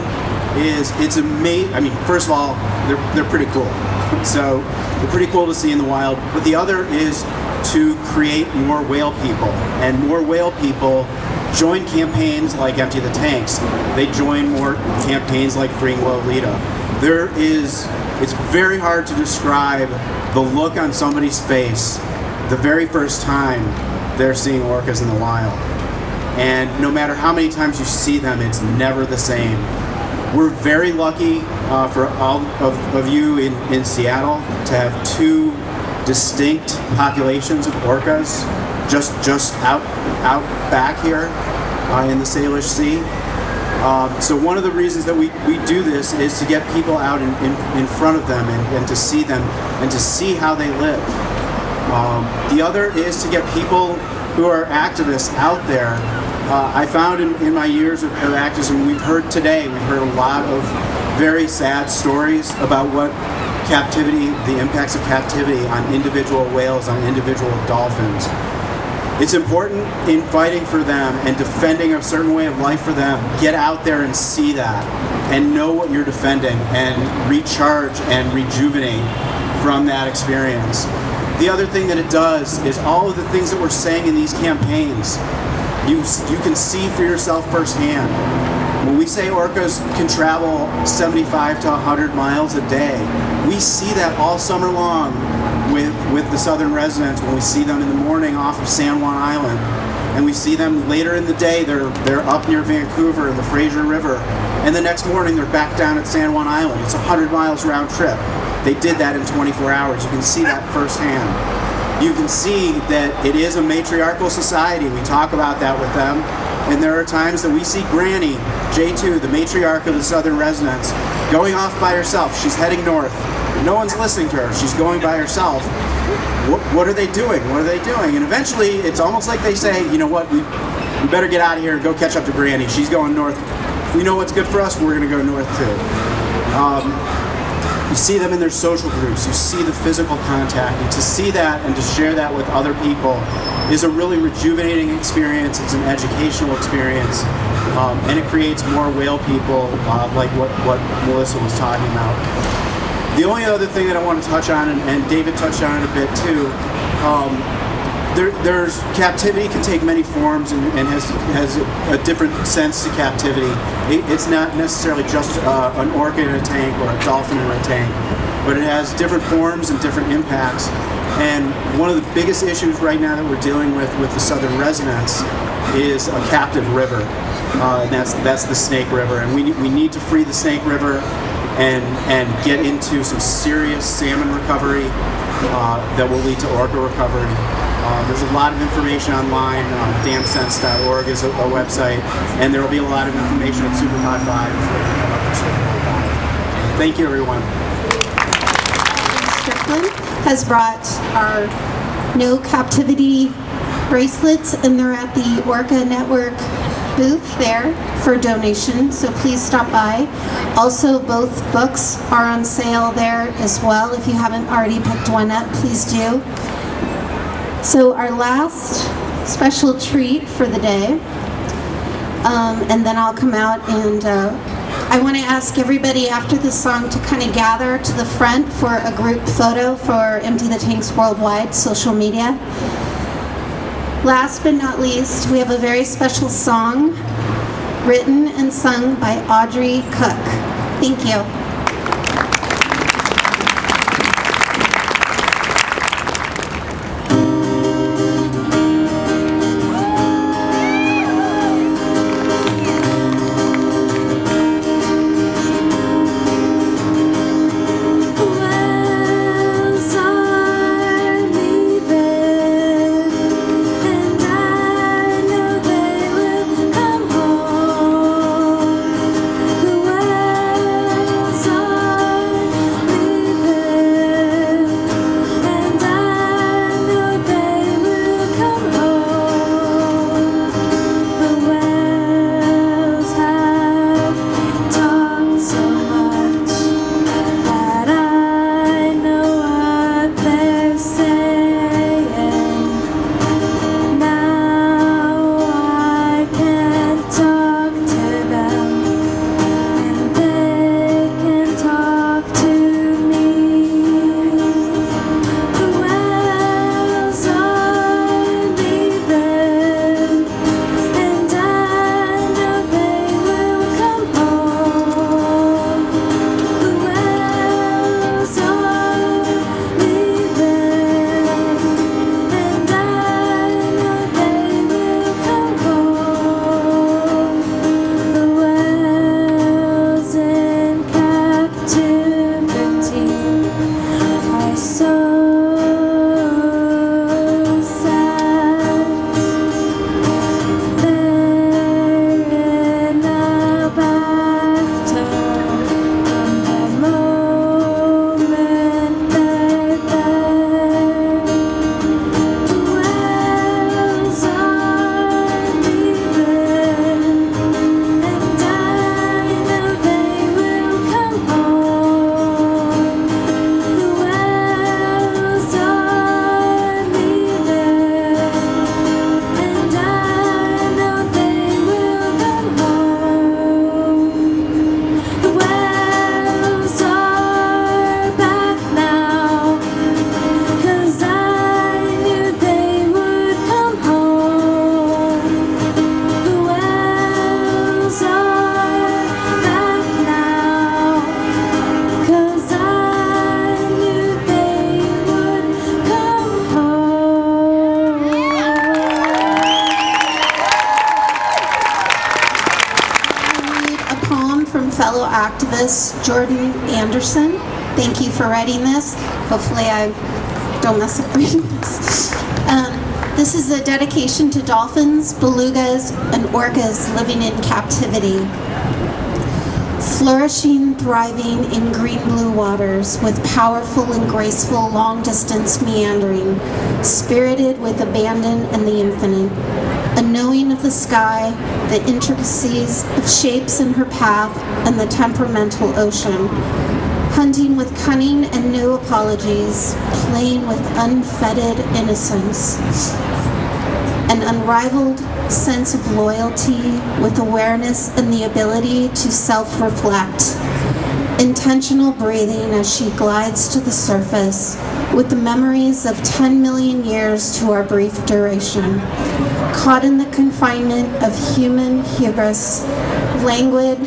is it's amazing. I mean, first of all, they're pretty cool. So they're pretty cool to see in the wild. But the other is to create more whale people. And more whale people join campaigns like Empty the Tanks. They join more campaigns like Freeing Lolita. It's very hard to describe the look on somebody's face the very first time they're seeing orcas in the wild. And no matter how many times you see them, it's never the same. We're very lucky for all of you in Seattle to have two distinct populations of orcas just out back here in the Salish Sea. So one of the reasons that we do this is to get people out in front of them and to see them and to see how they live. The other is to get people who are activists out there. I found in my years of activism, we've heard a lot of very sad stories about what the impacts of captivity on individual whales, on individual dolphins. It's important in fighting for them and defending a certain way of life for them, get out there and see that and know what you're defending and recharge and rejuvenate from that experience. The other thing that it does is all of the things that we're saying in these campaigns, you can see for yourself firsthand. When we say orcas can travel 75 to 100 miles a day, we see that all summer long with the southern residents. When we see them in the morning off of San Juan Island, and we see them later in the day, they're up near Vancouver in the Fraser River, and the next morning they're back down at San Juan Island. It's 100 miles round trip. They did that in 24 hours. You can see that firsthand. You can see that it is a matriarchal society. We talk about that with them. And there are times that we see Granny, J2, the matriarch of the southern residents, going off by herself. She's heading north. No one's listening to her. She's going by herself. What are they doing? What are they doing? And eventually, it's almost like they say, you know what, we better get out of here and go catch up to Granny. She's going north. If we know what's good for us, we're going to go north too. You see them in their social groups. You see the physical contact. And to see that and to share that with other people is a really rejuvenating experience. It's an educational experience. And it creates more whale people like what Melissa was talking about. The only other thing that I want to touch on, and David touched on it a bit too, there's captivity can take many forms and has a different sense to captivity. It's not necessarily just an orca in a tank or a dolphin in a tank, but it has different forms and different impacts. And one of the biggest issues right now that we're dealing with the southern residents is a captive river, and that's the Snake River. And we need to free the Snake River and get into some serious salmon recovery that will lead to orca recovery. There's a lot of information online. Damsense.org is a website, and there will be a lot of information at SuperCon 5 for SuperCon 5. Thank you, everyone. Strickland has brought our no captivity bracelets, and they're at the Orca Network booth there for donation, so please stop by. Also, both books are on sale there as well. If you haven't already picked one up, please do. So our last special treat for the day, and then I'll come out and I want to ask everybody after this song to kind of gather to the front for a group photo for Empty the Tanks Worldwide social media. Last but not least, we have a very special song written and sung by Audrey Cook. Thank you. Miss Jordan Anderson. Thank you for writing this. Hopefully I don't mess up reading this. This is a dedication to dolphins, belugas, and orcas living in captivity. Flourishing, thriving in green-blue waters, with powerful and graceful long-distance meandering, spirited with abandon and the infinite, a knowing of the sky, the intricacies of shapes in her path, and the temperamental ocean, hunting with cunning and no apologies, playing with unfettered innocence, an unrivaled sense of loyalty with awareness and the ability to self-reflect, intentional breathing as she glides to the surface with the memories of 10 million years to our brief duration, caught in the confinement of human hubris, languid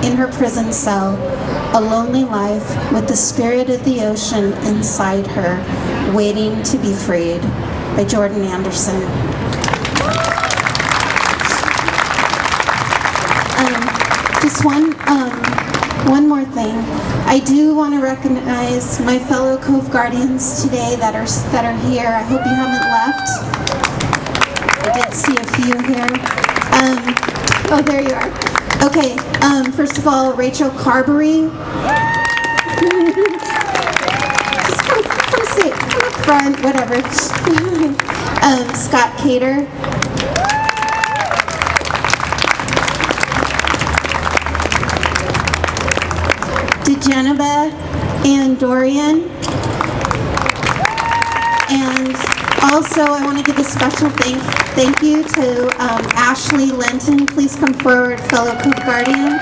in her prison cell, a lonely life with the spirit of the ocean inside her, waiting to be freed. By Jordan Anderson. Just one more thing. I do want to recognize my fellow Cove Guardians today that are here. I hope you haven't left. I did see a few here. Oh, there you are. Okay. First of all, Rachel Carberry. Just come sit, come up front, whatever. Scott Cater. DeGeneva and Dorian. And also I want to give a special thank you to Ashley Lenton. Please come forward, fellow Cove Guardian.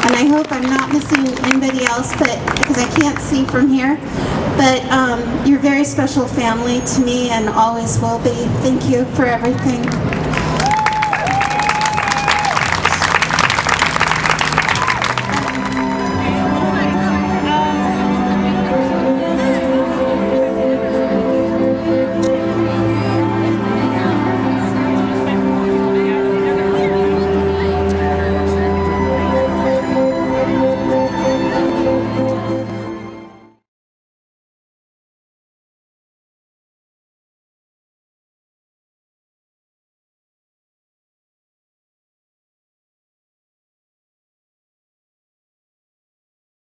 And I hope I'm not missing anybody else, but because I can't see from here. But you're a very special family to me and always will be. Thank you for everything.